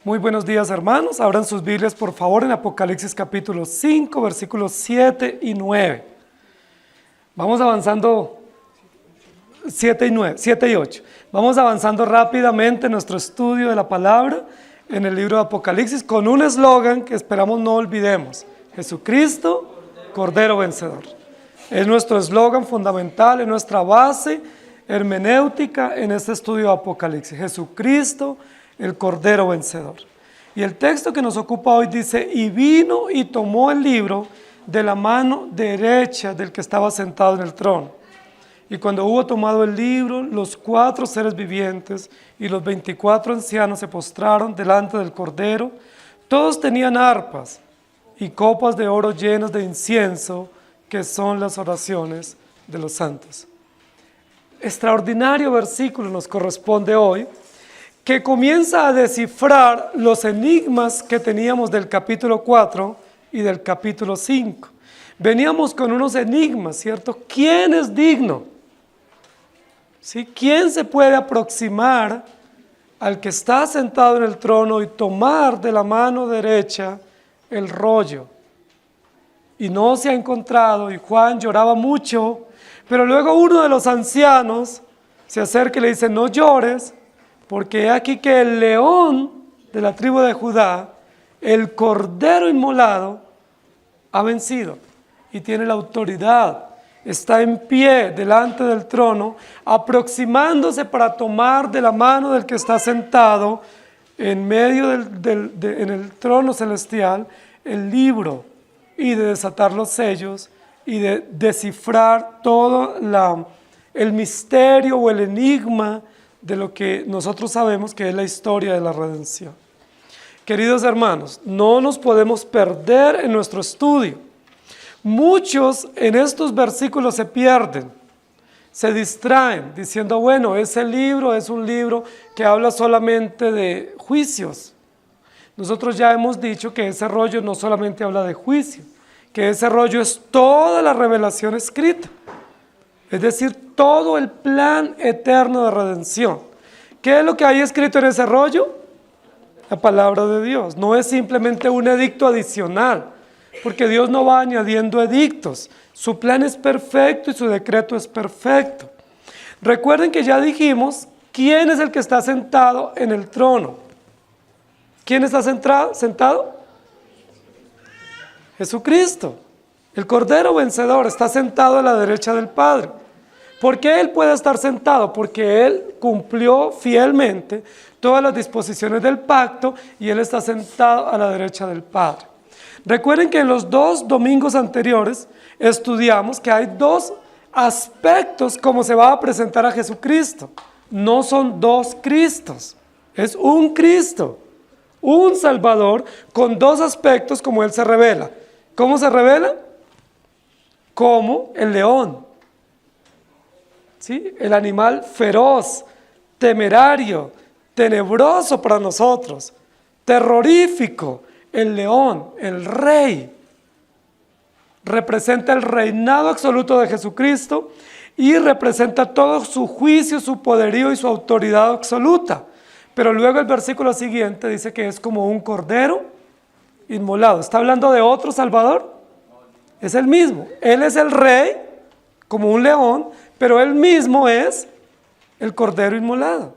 Muy buenos días, hermanos. Abran sus Biblias, por favor, en Apocalipsis capítulo 5, versículos 7 y 9. Vamos avanzando, 7 y 8. Vamos avanzando rápidamente en nuestro estudio de la palabra en el libro de Apocalipsis con un eslogan que esperamos no olvidemos: Jesucristo, Cordero Vencedor. Es nuestro eslogan fundamental, es nuestra base hermenéutica en este estudio de Apocalipsis. Jesucristo, el Cordero Vencedor. Y el texto que nos ocupa hoy dice: y vino y tomó el libro de la mano derecha del que estaba sentado en el trono. Y cuando hubo tomado el libro, los 4 seres vivientes y los 24 ancianos se postraron delante del Cordero. Todos tenían arpas y copas de oro llenas de incienso, que son las oraciones de los santos. Extraordinario versículo nos corresponde hoy, que comienza a descifrar los enigmas que teníamos del capítulo 4 y del capítulo 5. Veníamos con unos enigmas, ¿cierto? ¿Quién es digno? ¿Sí? ¿Quién se puede aproximar al que está sentado en el trono y tomar de la mano derecha el rollo? Y no se ha encontrado, y Juan lloraba mucho, pero luego uno de los ancianos se acerca y le dice: no llores, porque he aquí que el león de la tribu de Judá, el Cordero inmolado, ha vencido y tiene la autoridad. Está en pie delante del trono, aproximándose para tomar de la mano del que está sentado en medio en el trono celestial el libro, y de desatar los sellos y de descifrar todo el misterio o el enigma de lo que nosotros sabemos que es la historia de la redención. Queridos hermanos, no nos podemos perder en nuestro estudio. Muchos en estos versículos se pierden, se distraen diciendo: bueno, ese libro es un libro que habla solamente de juicios. Nosotros ya hemos dicho que ese rollo no solamente habla de juicio, que ese rollo es toda la revelación escrita, es decir, todo el plan eterno de redención. ¿Qué es lo que hay escrito en ese rollo? La palabra de Dios. No es simplemente un edicto adicional, porque Dios no va añadiendo edictos. Su plan es perfecto y su decreto es perfecto. Recuerden que ya dijimos quién es el que está sentado en el trono. ¿Quién está sentado? Jesucristo, el Cordero Vencedor, está sentado a la derecha del Padre. ¿Por qué Él puede estar sentado? Porque Él cumplió fielmente todas las disposiciones del pacto y Él está sentado a la derecha del Padre. Recuerden que en los 2 domingos anteriores estudiamos que hay 2 aspectos como se va a presentar a Jesucristo. No son 2 Cristos, es un Cristo, un Salvador con 2 aspectos como Él se revela. ¿Cómo se revela? Como el león, ¿sí? El animal feroz, temerario, tenebroso para nosotros, terrorífico. El león, el rey, representa el reinado absoluto de Jesucristo y representa todo su juicio, su poderío y su autoridad absoluta. Pero luego el versículo siguiente dice que es como un cordero inmolado. ¿Está hablando de otro Salvador? Es el mismo. Él es el rey, como un león, pero él mismo es el cordero inmolado.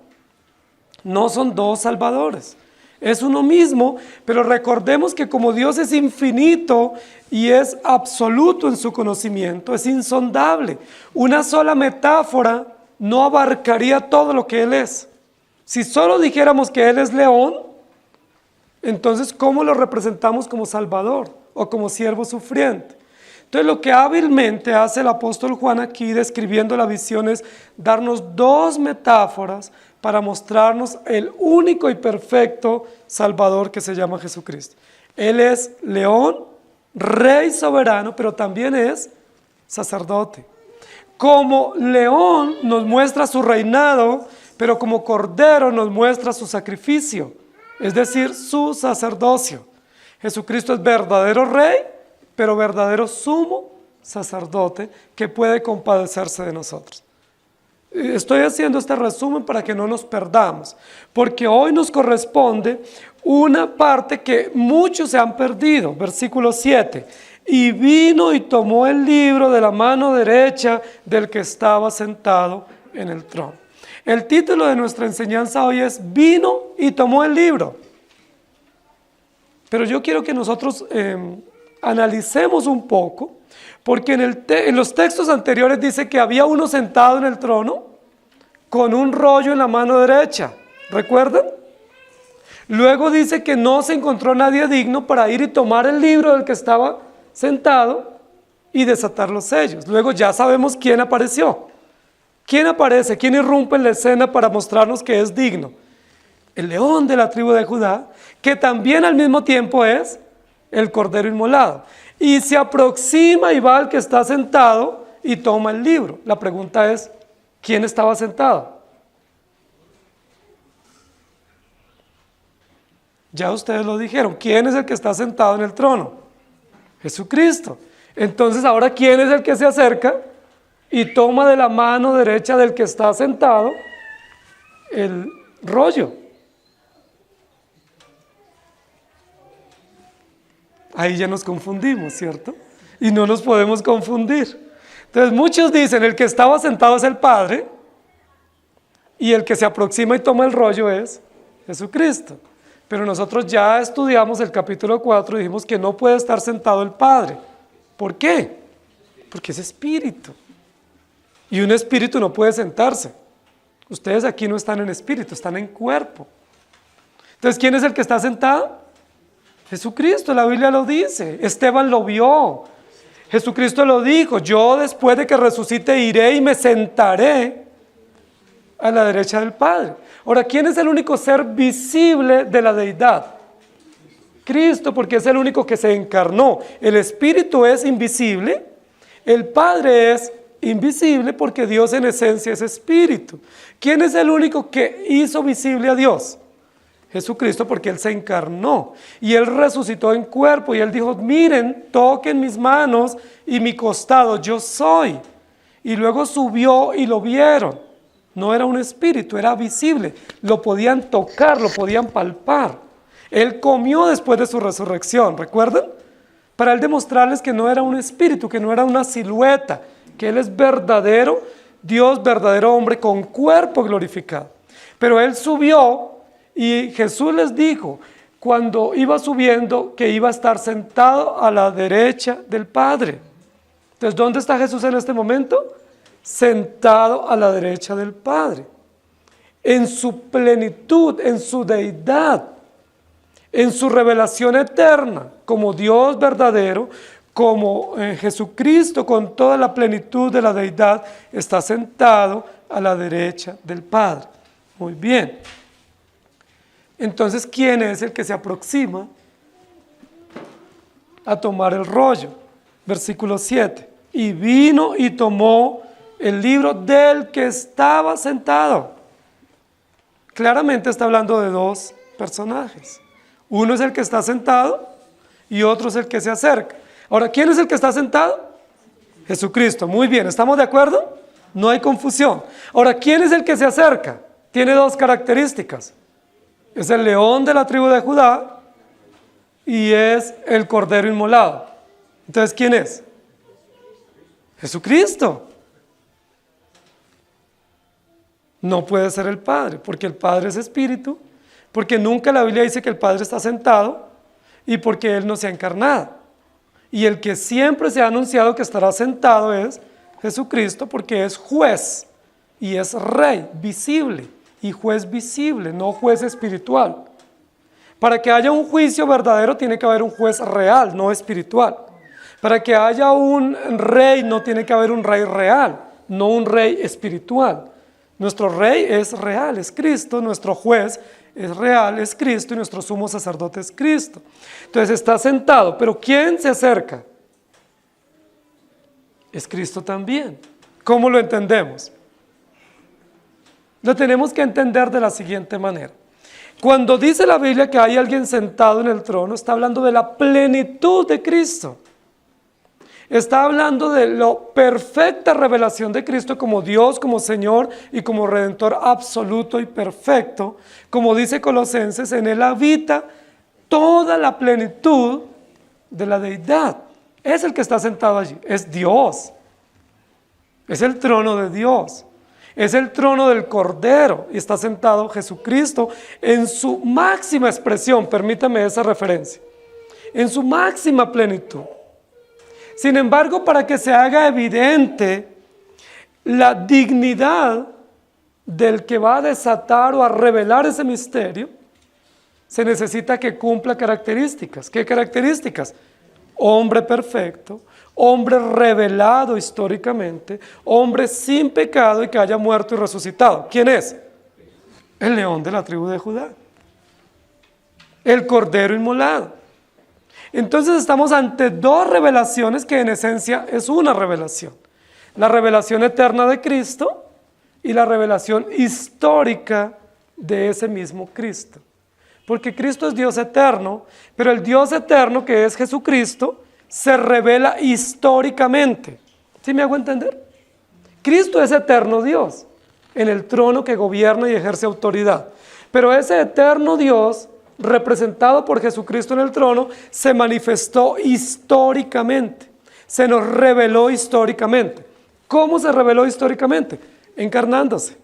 No son 2 salvadores. Es uno mismo, pero recordemos que como Dios es infinito y es absoluto en su conocimiento, es insondable. Una sola metáfora no abarcaría todo lo que Él es. Si solo dijéramos que Él es león, entonces ¿cómo lo representamos como Salvador o como siervo sufriente? Entonces lo que hábilmente hace el apóstol Juan aquí describiendo la visión es darnos 2 metáforas para mostrarnos el único y perfecto Salvador que se llama Jesucristo. Él es león, rey soberano, pero también es sacerdote. Como león nos muestra su reinado, pero como cordero nos muestra su sacrificio, es decir, su sacerdocio. Jesucristo es verdadero rey, pero verdadero sumo sacerdote que puede compadecerse de nosotros. Estoy haciendo este resumen para que no nos perdamos, porque hoy nos corresponde una parte que muchos se han perdido. Versículo 7. Y vino y tomó el libro de la mano derecha del que estaba sentado en el trono. El título de nuestra enseñanza hoy es vino y tomó el libro. Pero yo quiero que nosotros analicemos un poco, porque en los textos anteriores dice que había uno sentado en el trono con un rollo en la mano derecha. ¿Recuerdan? Luego dice que no se encontró nadie digno para ir y tomar el libro del que estaba sentado y desatar los sellos. Luego ya sabemos quién apareció. ¿Quién aparece? ¿Quién irrumpe en la escena para mostrarnos que es digno? El león de la tribu de Judá, que también al mismo tiempo es el cordero inmolado. Y se aproxima y va al que está sentado y toma el libro. La pregunta es, ¿quién estaba sentado? Ya ustedes lo dijeron. ¿Quién es el que está sentado en el trono? Jesucristo. Entonces, ahora, ¿quién es el que se acerca y toma de la mano derecha del que está sentado el rollo? Ahí ya nos confundimos, ¿cierto? Y no nos podemos confundir. Entonces, muchos dicen, el que estaba sentado es el Padre, y el que se aproxima y toma el rollo es Jesucristo. Pero nosotros ya estudiamos el capítulo 4 y dijimos que no puede estar sentado el Padre. ¿Por qué? Porque es espíritu. Y un espíritu no puede sentarse. Ustedes aquí no están en espíritu, están en cuerpo. Entonces, ¿quién es el que está sentado? Jesucristo, la Biblia lo dice. Esteban lo vio. Jesucristo lo dijo, yo después de que resucite iré y me sentaré a la derecha del Padre. Ahora, ¿quién es el único ser visible de la deidad? Cristo, porque es el único que se encarnó. El Espíritu es invisible, el Padre es invisible porque Dios en esencia es Espíritu. ¿Quién es el único que hizo visible a Dios? Jesucristo, porque Él se encarnó y Él resucitó en cuerpo y Él dijo, miren, toquen mis manos y mi costado, yo soy. Y luego subió y lo vieron. No era un espíritu, era visible, lo podían tocar, lo podían palpar. Él comió después de su resurrección, ¿recuerdan? Para Él demostrarles que no era un espíritu, que no era una silueta, que Él es verdadero Dios, verdadero hombre con cuerpo glorificado. Pero Él subió y Jesús les dijo, cuando iba subiendo, que iba a estar sentado a la derecha del Padre. Entonces, ¿dónde está Jesús en este momento? Sentado a la derecha del Padre, en su plenitud, en su deidad, en su revelación eterna, como Dios verdadero, como Jesucristo con toda la plenitud de la deidad, está sentado a la derecha del Padre. Muy bien. Entonces, ¿quién es el que se aproxima a tomar el rollo? Versículo 7. Y vino y tomó el libro del que estaba sentado. Claramente está hablando de dos personajes. Uno es el que está sentado y otro es el que se acerca. Ahora, ¿quién es el que está sentado? Jesucristo. Muy bien, ¿estamos de acuerdo? No hay confusión. Ahora, ¿quién es el que se acerca? Tiene dos características. Es el león de la tribu de Judá y es el cordero inmolado. Entonces, ¿quién es? Jesucristo. No puede ser el Padre, porque el Padre es espíritu, porque nunca la Biblia dice que el Padre está sentado y porque Él no se ha encarnado. Y el que siempre se ha anunciado que estará sentado es Jesucristo, porque es juez y es rey visible, y juez visible, no juez espiritual. Para que haya un juicio verdadero tiene que haber un juez real, no espiritual. Para que haya un rey no tiene que haber un rey real, no un rey espiritual. Nuestro rey es real, es Cristo, nuestro juez es real, es Cristo, y nuestro sumo sacerdote es Cristo. Entonces está sentado, pero ¿quién se acerca? Es Cristo también. ¿Cómo lo entendemos? Lo tenemos que entender de la siguiente manera. Cuando dice la Biblia que hay alguien sentado en el trono, está hablando de la plenitud de Cristo. Está hablando de la perfecta revelación de Cristo como Dios, como Señor y como Redentor absoluto y perfecto. Como dice Colosenses, en Él habita toda la plenitud de la deidad. Es el que está sentado allí, es Dios. Es el trono de Dios. Es el trono del Cordero y está sentado Jesucristo en su máxima expresión, permítame esa referencia, en su máxima plenitud. Sin embargo, para que se haga evidente la dignidad del que va a desatar o a revelar ese misterio, se necesita que cumpla características. ¿Qué características? Hombre perfecto, hombre revelado históricamente, hombre sin pecado y que haya muerto y resucitado. ¿Quién es? El león de la tribu de Judá, el cordero inmolado. Entonces estamos ante dos revelaciones que en esencia es una revelación. La revelación eterna de Cristo y la revelación histórica de ese mismo Cristo. Porque Cristo es Dios eterno, pero el Dios eterno que es Jesucristo se revela históricamente. ¿Sí me hago entender? Cristo es eterno Dios, en el trono que gobierna y ejerce autoridad. Pero ese eterno Dios, representado por Jesucristo en el trono, se manifestó históricamente, se nos reveló históricamente. ¿Cómo se reveló históricamente? Encarnándose,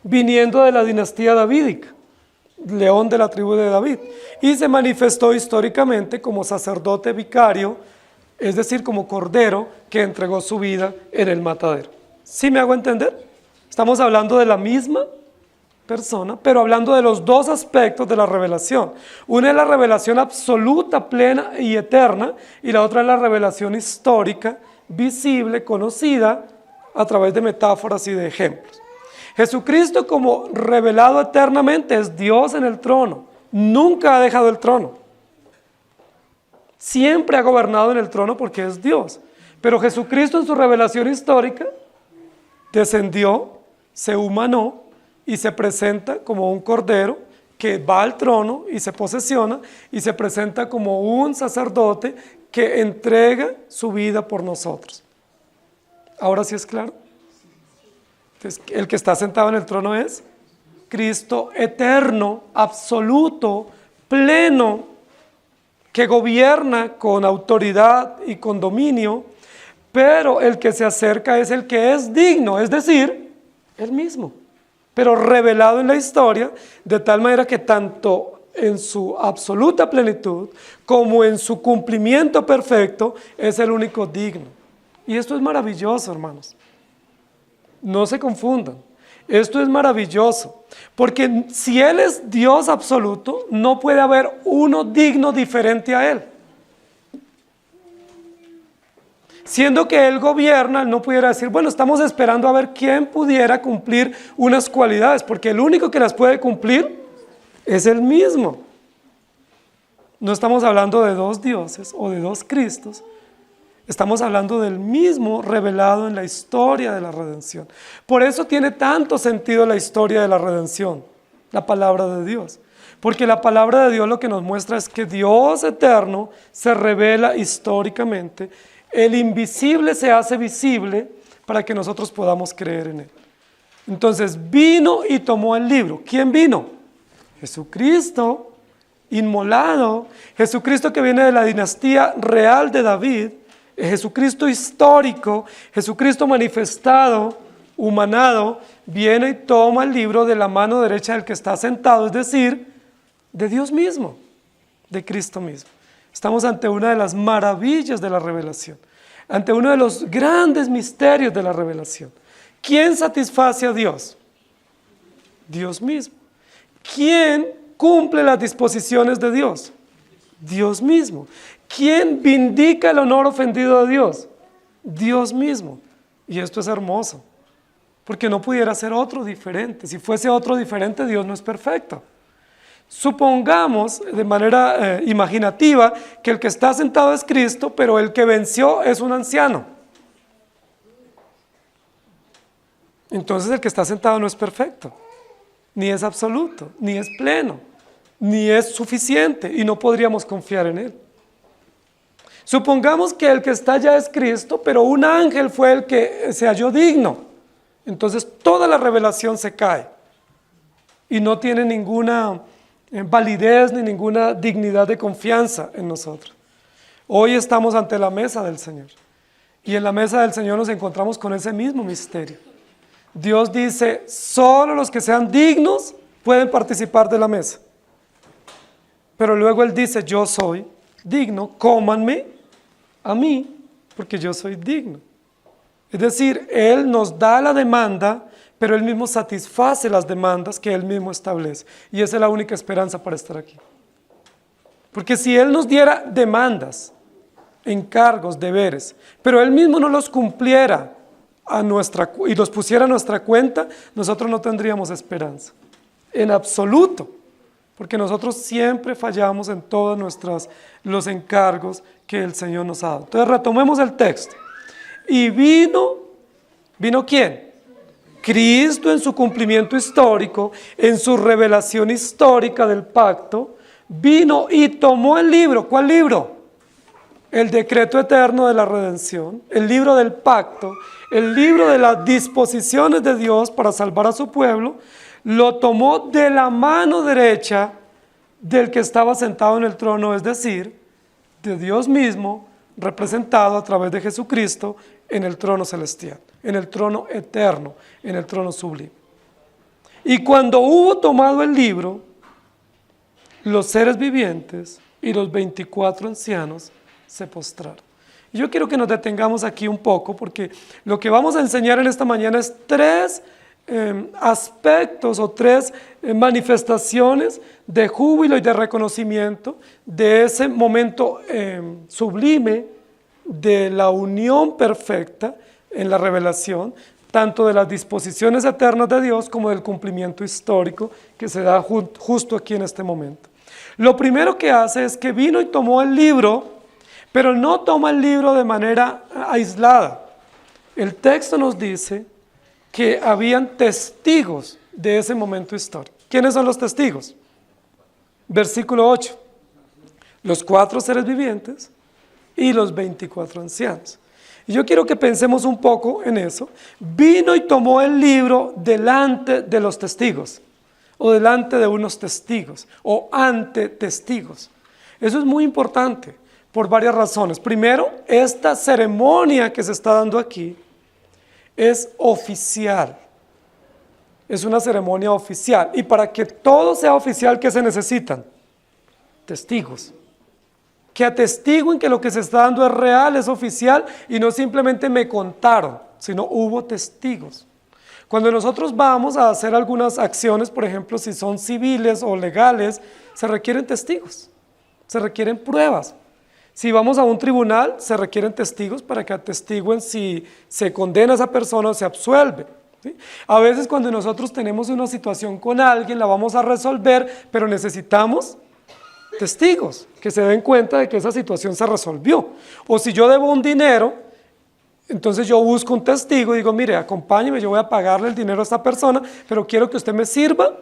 viniendo de la dinastía davídica, león de la tribu de David, y se manifestó históricamente como sacerdote vicario, es decir, como cordero que entregó su vida en el matadero. ¿Sí me hago entender? Estamos hablando de la misma persona, pero hablando de los dos aspectos de la revelación. Una es la revelación absoluta, plena y eterna, y la otra es la revelación histórica, visible, conocida a través de metáforas y de ejemplos. Jesucristo, como revelado eternamente, es Dios en el trono. Nunca ha dejado el trono. Siempre ha gobernado en el trono porque es Dios. Pero Jesucristo en su revelación histórica descendió, se humanó y se presenta como un cordero que va al trono y se posesiona y se presenta como un sacerdote que entrega su vida por nosotros. ¿Ahora sí es claro? Entonces, el que está sentado en el trono es Cristo eterno, absoluto, pleno, que gobierna con autoridad y con dominio, pero el que se acerca es el que es digno, es decir, él mismo, pero revelado en la historia, de tal manera que tanto en su absoluta plenitud como en su cumplimiento perfecto es el único digno. Y esto es maravilloso, hermanos. No se confundan. Esto es maravilloso, porque si Él es Dios absoluto, no puede haber uno digno diferente a Él. Siendo que Él gobierna, Él no pudiera decir, bueno, estamos esperando a ver quién pudiera cumplir unas cualidades, porque el único que las puede cumplir es Él mismo. No estamos hablando de dos dioses o de dos Cristos. Estamos hablando del mismo revelado en la historia de la redención. Por eso tiene tanto sentido la historia de la redención, la palabra de Dios. Porque la palabra de Dios lo que nos muestra es que Dios eterno se revela históricamente. El invisible se hace visible para que nosotros podamos creer en Él. Entonces vino y tomó el libro. ¿Quién vino? Jesucristo, inmolado. Jesucristo que viene de la dinastía real de David. Jesucristo histórico, Jesucristo manifestado, humanado, viene y toma el libro de la mano derecha del que está sentado, es decir, de Dios mismo, de Cristo mismo. Estamos ante una de las maravillas de la revelación, ante uno de los grandes misterios de la revelación. ¿Quién satisface a Dios? Dios mismo. ¿Quién cumple las disposiciones de Dios? Dios mismo. ¿Quién vindica el honor ofendido de Dios? Dios mismo. Y esto es hermoso, porque no pudiera ser otro diferente. Si fuese otro diferente, Dios no es perfecto. Supongamos de manera imaginativa que el que está sentado es Cristo, pero el que venció es un anciano. Entonces el que está sentado no es perfecto, ni es absoluto, ni es pleno, ni es suficiente, y no podríamos confiar en él. Supongamos que el que está allá es Cristo, pero un ángel fue el que se halló digno. Entonces toda la revelación se cae y no tiene ninguna validez ni ninguna dignidad de confianza en nosotros. Hoy estamos ante la mesa del Señor y en la mesa del Señor nos encontramos con ese mismo misterio. Dios dice, solo los que sean dignos pueden participar de la mesa. Pero luego Él dice, yo soy digno, cómanme a mí, porque yo soy digno. Es decir, Él nos da la demanda, pero Él mismo satisface las demandas que Él mismo establece. Y esa es la única esperanza para estar aquí. Porque si Él nos diera demandas, encargos, deberes, pero Él mismo no los cumpliera y los pusiera a nuestra cuenta, nosotros no tendríamos esperanza. En absoluto. Porque nosotros siempre fallamos en todos los encargos que el Señor nos ha dado. Entonces retomemos el texto. Y ¿vino quién? Cristo en su cumplimiento histórico, en su revelación histórica del pacto, vino y tomó el libro. ¿Cuál libro? El decreto eterno de la redención, el libro del pacto, el libro de las disposiciones de Dios para salvar a su pueblo, lo tomó de la mano derecha del que estaba sentado en el trono, es decir, de Dios mismo, representado a través de Jesucristo en el trono celestial, en el trono eterno, en el trono sublime. Y cuando hubo tomado el libro, los seres vivientes y los 24 ancianos se postraron. Y yo quiero que nos detengamos aquí un poco, porque lo que vamos a enseñar en esta mañana es tres aspectos o tres manifestaciones de júbilo y de reconocimiento de ese momento sublime de la unión perfecta en la revelación, tanto de las disposiciones eternas de Dios como del cumplimiento histórico que se da justo aquí en este momento. Lo primero que hace es que vino y tomó el libro, pero no toma el libro de manera aislada. El texto nos dice que habían testigos de ese momento histórico. ¿Quiénes son los testigos? Versículo 8. Los 4 seres vivientes y los 24 ancianos. Y yo quiero que pensemos un poco en eso. Vino y tomó el libro delante de los testigos, o delante de unos testigos, o ante testigos. Eso es muy importante por varias razones. Primero, esta ceremonia que se está dando aquí es oficial, es una ceremonia oficial, y para que todo sea oficial, ¿qué se necesitan? Testigos, que atestiguen que lo que se está dando es real, es oficial, y no simplemente me contaron, sino hubo testigos. Cuando nosotros vamos a hacer algunas acciones, por ejemplo, si son civiles o legales, se requieren testigos, se requieren pruebas. Si vamos a un tribunal, se requieren testigos para que atestiguen si se condena a esa persona o se absuelve, ¿sí? A veces cuando nosotros tenemos una situación con alguien, la vamos a resolver, pero necesitamos testigos que se den cuenta de que esa situación se resolvió. O si yo debo un dinero, entonces yo busco un testigo y digo, mire, acompáñeme, yo voy a pagarle el dinero a esta persona, pero quiero que usted me sirva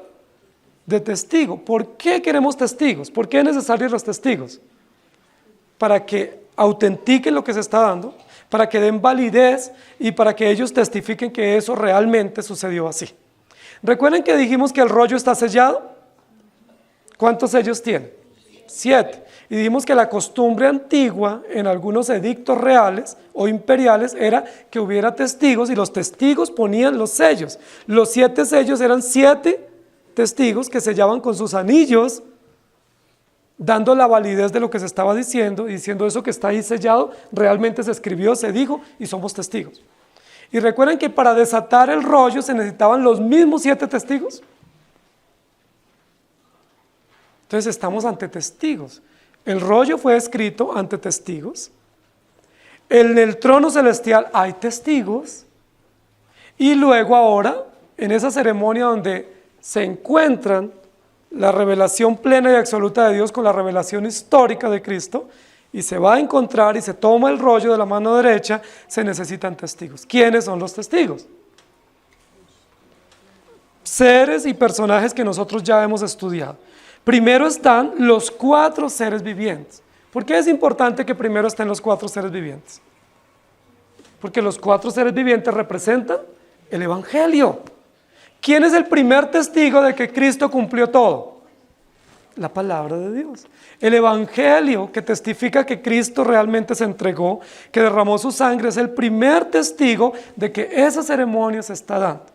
de testigo. ¿Por qué queremos testigos? ¿Por qué es necesario los testigos? Para que autentiquen lo que se está dando, para que den validez y para que ellos testifiquen que eso realmente sucedió así. ¿Recuerden que dijimos que el rollo está sellado? ¿Cuántos sellos tiene? 7. Y dijimos que la costumbre antigua en algunos edictos reales o imperiales era que hubiera testigos y los testigos ponían los sellos. Los 7 sellos eran 7 testigos que sellaban con sus anillos, dando la validez de lo que se estaba diciendo, y diciendo eso que está ahí sellado, realmente se escribió, se dijo, y somos testigos. Y recuerden que para desatar el rollo se necesitaban los mismos 7 testigos. Entonces estamos ante testigos. El rollo fue escrito ante testigos. En el trono celestial hay testigos. Y luego ahora, en esa ceremonia donde se encuentran la revelación plena y absoluta de Dios con la revelación histórica de Cristo, y se va a encontrar y se toma el rollo de la mano derecha, se necesitan testigos. ¿Quiénes son los testigos? Seres y personajes que nosotros ya hemos estudiado. Primero están los 4 seres vivientes. ¿Por qué es importante que primero estén los 4 seres vivientes? Porque los 4 seres vivientes representan el Evangelio. ¿Quién es el primer testigo de que Cristo cumplió todo? La palabra de Dios. El Evangelio que testifica que Cristo realmente se entregó, que derramó su sangre, es el primer testigo de que esa ceremonia se está dando.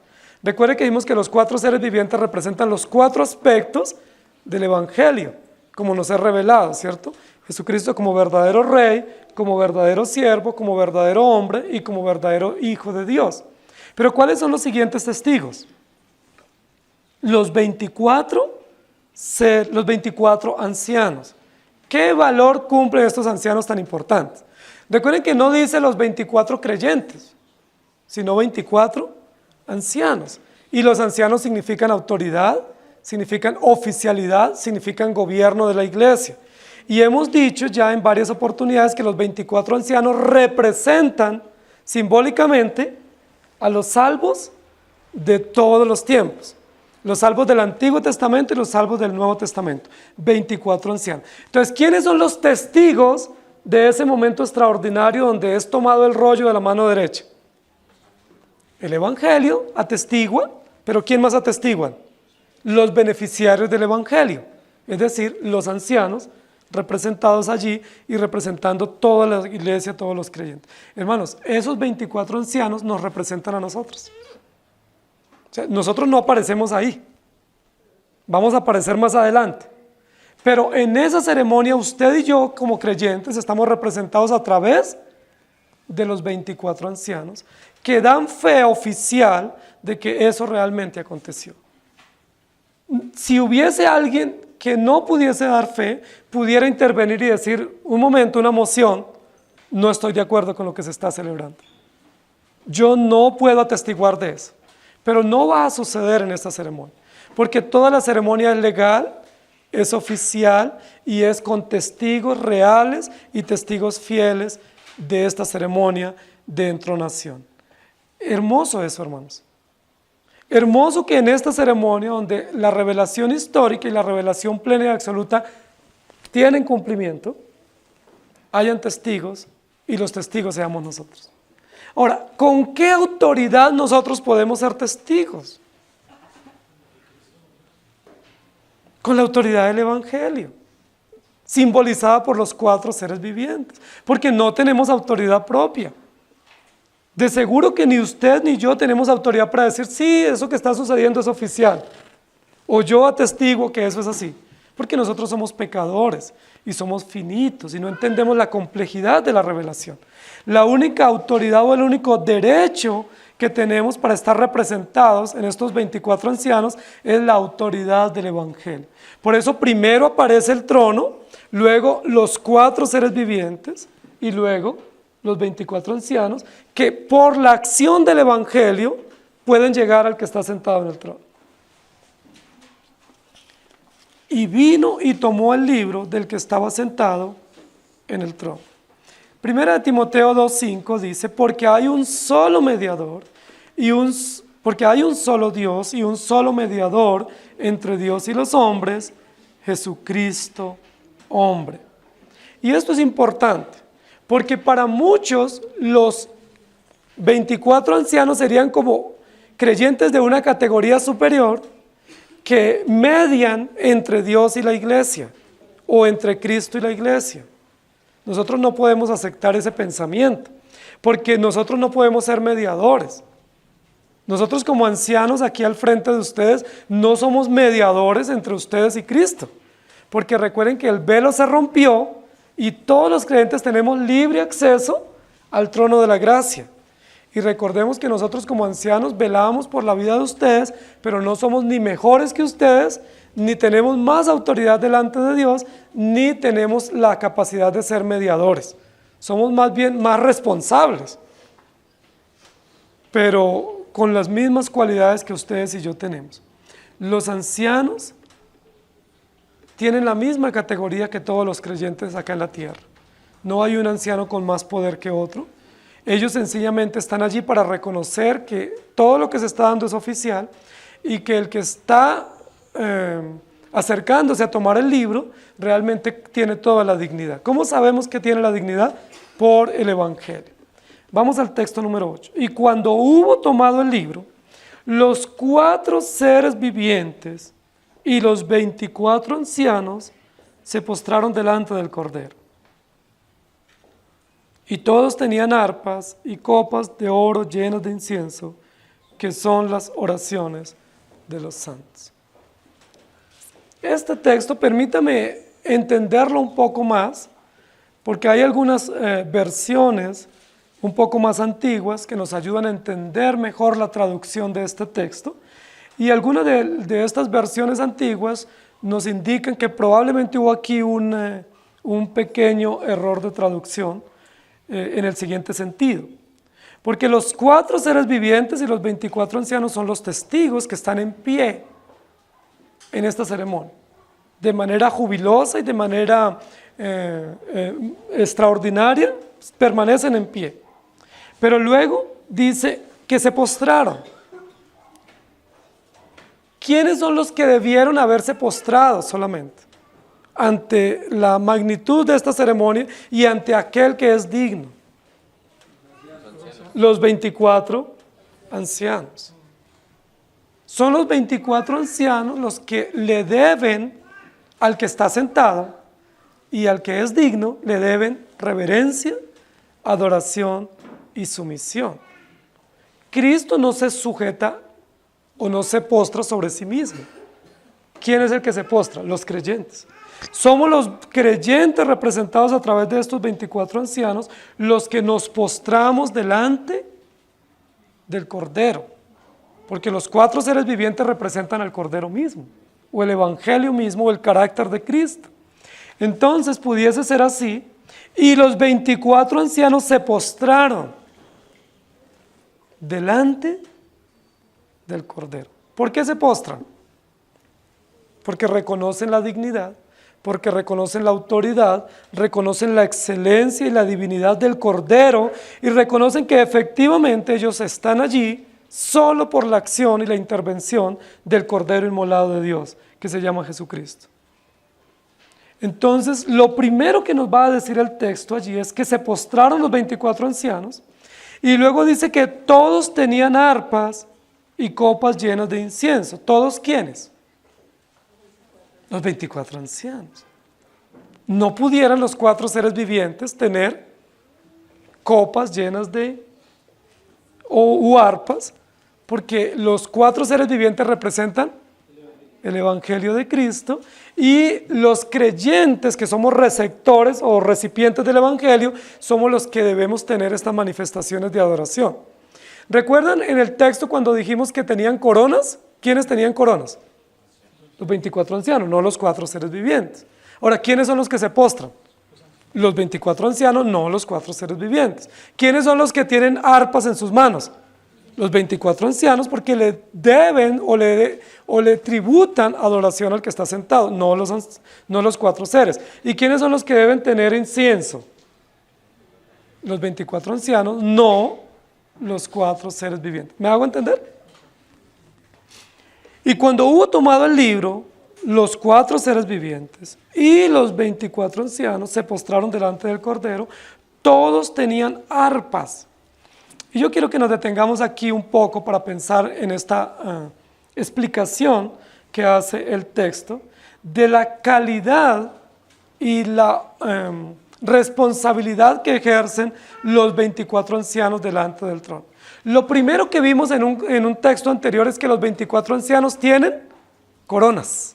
Recuerde que vimos que los 4 seres vivientes representan los 4 aspectos del Evangelio, como nos es revelado, ¿cierto? Jesucristo como verdadero Rey, como verdadero siervo, como verdadero hombre y como verdadero Hijo de Dios. Pero ¿cuáles son los siguientes testigos? Los 24 ancianos. ¿Qué valor cumplen estos ancianos tan importantes? Recuerden que no dice los 24 creyentes, sino 24 ancianos. Y los ancianos significan autoridad, significan oficialidad, significan gobierno de la iglesia. Y hemos dicho ya en varias oportunidades que los 24 ancianos representan simbólicamente a los salvos de todos los tiempos. Los salvos del Antiguo Testamento y los salvos del Nuevo Testamento. 24 ancianos. Entonces, ¿quiénes son los testigos de ese momento extraordinario donde es tomado el rollo de la mano derecha? El Evangelio atestigua, pero ¿quién más atestiguan? Los beneficiarios del Evangelio, es decir, los ancianos representados allí y representando toda la iglesia, todos los creyentes. Hermanos, esos 24 ancianos nos representan a nosotros. O sea, nosotros no aparecemos ahí, vamos a aparecer más adelante. Pero en esa ceremonia usted y yo como creyentes estamos representados a través de los 24 ancianos que dan fe oficial de que eso realmente aconteció. Si hubiese alguien que no pudiese dar fe, pudiera intervenir y decir, un momento, una moción, no estoy de acuerdo con lo que se está celebrando. Yo no puedo atestiguar de eso, pero no va a suceder en esta ceremonia, porque toda la ceremonia es legal, es oficial y es con testigos reales y testigos fieles de esta ceremonia de entronación. Hermoso eso, hermanos. Hermoso que en esta ceremonia, donde la revelación histórica y la revelación plena y absoluta tienen cumplimiento, hayan testigos y los testigos seamos nosotros. Ahora, ¿con qué autoridad nosotros podemos ser testigos? Con la autoridad del Evangelio, simbolizada por los 4 seres vivientes, porque no tenemos autoridad propia. De seguro que ni usted ni yo tenemos autoridad para decir, sí, eso que está sucediendo es oficial, o yo atestiguo que eso es así, porque nosotros somos pecadores y somos finitos y no entendemos la complejidad de la revelación. La única autoridad o el único derecho que tenemos para estar representados en estos 24 ancianos es la autoridad del Evangelio. Por eso primero aparece el trono, luego los 4 seres vivientes y luego los 24 ancianos que por la acción del Evangelio pueden llegar al que está sentado en el trono. Y vino y tomó el libro del que estaba sentado en el trono. Primera de Timoteo 2:5 dice, porque hay un solo mediador porque hay un solo Dios y un solo mediador entre Dios y los hombres, Jesucristo, hombre. Y esto es importante, porque para muchos los 24 ancianos serían como creyentes de una categoría superior que median entre Dios y la iglesia, o entre Cristo y la iglesia. Nosotros no podemos aceptar ese pensamiento, porque nosotros no podemos ser mediadores. Nosotros como ancianos aquí al frente de ustedes no somos mediadores entre ustedes y Cristo, porque recuerden que el velo se rompió y todos los creyentes tenemos libre acceso al trono de la gracia. Y recordemos que nosotros como ancianos velamos por la vida de ustedes, pero no somos ni mejores que ustedes, ni tenemos más autoridad delante de Dios, ni tenemos la capacidad de ser mediadores. Somos más bien más responsables, pero con las mismas cualidades que ustedes y yo tenemos. Los ancianos tienen la misma categoría que todos los creyentes acá en la tierra. No hay un anciano con más poder que otro. Ellos sencillamente están allí para reconocer que todo lo que se está dando es oficial y que el que está acercándose a tomar el libro, realmente tiene toda la dignidad. ¿Cómo sabemos que tiene la dignidad? Por el Evangelio. Vamos al texto número 8. Y cuando hubo tomado el libro, los 4 seres vivientes y los 24 ancianos se postraron delante del Cordero. Y todos tenían arpas y copas de oro llenas de incienso, que son las oraciones de los santos. Este texto, permítame entenderlo un poco más, porque hay algunas versiones un poco más antiguas que nos ayudan a entender mejor la traducción de este texto, y algunas de estas versiones antiguas nos indican que probablemente hubo aquí un pequeño error de traducción en el siguiente sentido. Porque los 4 seres vivientes y los 24 ancianos son los testigos que están en pie en esta ceremonia, de manera jubilosa y de manera extraordinaria, permanecen en pie. Pero luego dice que se postraron. ¿Quiénes son los que debieron haberse postrado solamente? Ante la magnitud de esta ceremonia y ante aquel que es digno. Los 24 ancianos. Son los 24 ancianos los que le deben al que está sentado y al que es digno, le deben reverencia, adoración y sumisión. Cristo no se sujeta o no se postra sobre sí mismo. ¿Quién es el que se postra? Los creyentes. Somos los creyentes representados a través de estos 24 ancianos los que nos postramos delante del Cordero, porque los 4 seres vivientes representan al Cordero mismo, o el Evangelio mismo, o el carácter de Cristo. Entonces pudiese ser así, y los 24 ancianos se postraron delante del Cordero. ¿Por qué se postran? Porque reconocen la dignidad, porque reconocen la autoridad, reconocen la excelencia y la divinidad del Cordero y reconocen que efectivamente ellos están allí solo por la acción y la intervención del Cordero inmolado de Dios, que se llama Jesucristo. Entonces, lo primero que nos va a decir el texto allí es que se postraron los 24 ancianos y luego dice que todos tenían arpas y copas llenas de incienso. ¿Todos quiénes? Los 24 ancianos. No pudieran los 4 seres vivientes tener copas llenas de o arpas, porque los 4 seres vivientes representan el Evangelio de Cristo y los creyentes que somos receptores o recipientes del Evangelio somos los que debemos tener estas manifestaciones de adoración. ¿Recuerdan en el texto cuando dijimos que tenían coronas? ¿Quiénes tenían coronas? Los 24 ancianos, no los 4 seres vivientes. Ahora, ¿quiénes son los que se postran? Los 24 ancianos, no los 4 seres vivientes. ¿Quiénes son los que tienen arpas en sus manos? Los 24 ancianos, porque le deben o le tributan adoración al que está sentado, no los 4 seres. ¿Y quiénes son los que deben tener incienso? Los 24 ancianos, no los 4 seres vivientes. ¿Me hago entender? Y cuando hubo tomado el libro, los 4 seres vivientes y los 24 ancianos se postraron delante del Cordero, todos tenían arpas. Y yo quiero que nos detengamos aquí un poco para pensar en esta explicación que hace el texto de la calidad y la responsabilidad que ejercen los 24 ancianos delante del trono. Lo primero que vimos en un texto anterior es que los 24 ancianos tienen coronas,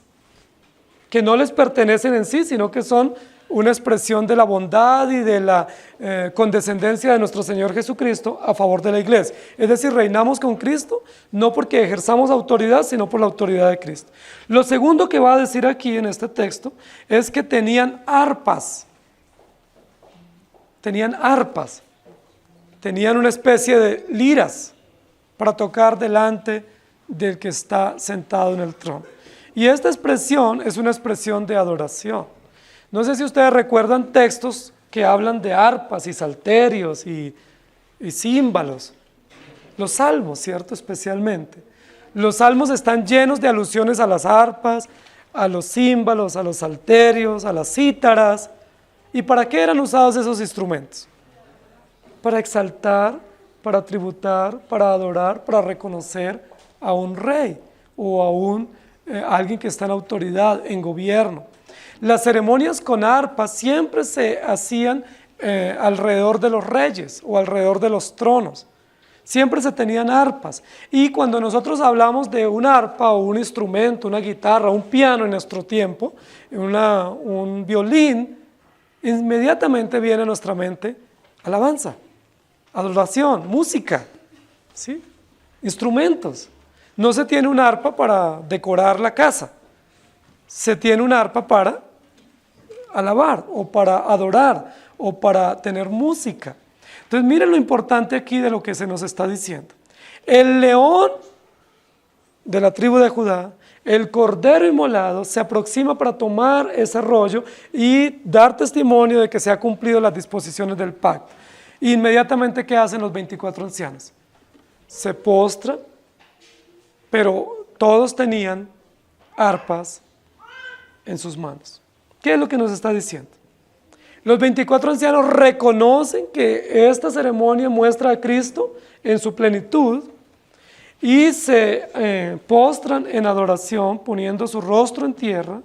que no les pertenecen en sí, sino que son una expresión de la bondad y de la condescendencia de nuestro Señor Jesucristo a favor de la iglesia. Es decir, reinamos con Cristo, no porque ejerzamos autoridad, sino por la autoridad de Cristo. Lo segundo que va a decir aquí en este texto es que tenían arpas. Tenían una especie de liras para tocar delante del que está sentado en el trono. Y esta expresión es una expresión de adoración. No sé si ustedes recuerdan textos que hablan de arpas y salterios y címbalos. Los salmos, ¿cierto? Especialmente. Los salmos están llenos de alusiones a las arpas, a los címbalos, a los salterios, a las cítaras. ¿Y para qué eran usados esos instrumentos? Para exaltar, para tributar, para adorar, para reconocer a un rey o a alguien que está en autoridad, en gobierno. Las ceremonias con arpas siempre se hacían alrededor de los reyes o alrededor de los tronos. Siempre se tenían arpas. Y cuando nosotros hablamos de una arpa o un instrumento, una guitarra, un piano en nuestro tiempo, un violín, inmediatamente viene a nuestra mente alabanza, adoración, música, ¿sí? Instrumentos. No se tiene una arpa para decorar la casa, se tiene una arpa para alabar o para adorar o para tener música. Entonces miren lo importante aquí de lo que se nos está diciendo. El león de la tribu de Judá, el cordero inmolado, se aproxima para tomar ese rollo y dar testimonio de que se ha cumplido las disposiciones del pacto. Inmediatamente, ¿qué hacen los 24 ancianos? Se postran, pero todos tenían arpas en sus manos. ¿Qué es lo que nos está diciendo? Los 24 ancianos reconocen que esta ceremonia muestra a Cristo en su plenitud y se postran en adoración poniendo su rostro en tierra,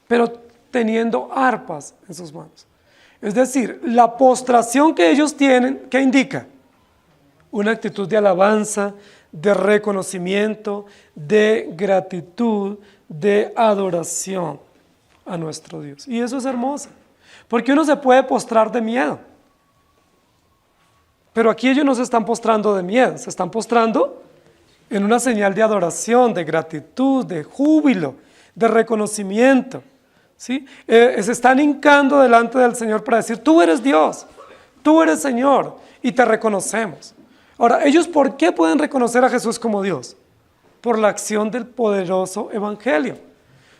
pero teniendo arpas en sus manos. Es decir, la postración que ellos tienen, ¿qué indica? Una actitud de alabanza, de reconocimiento, de gratitud, de adoración a nuestro Dios. Y eso es hermoso, porque uno se puede postrar de miedo. Pero aquí ellos no se están postrando de miedo, se están postrando en una señal de adoración, de gratitud, de júbilo, de reconocimiento. ¿Sí? Se están hincando delante del Señor para decir, tú eres Dios, tú eres Señor, y te reconocemos. Ahora, ¿ellos por qué pueden reconocer a Jesús como Dios? Por la acción del poderoso Evangelio,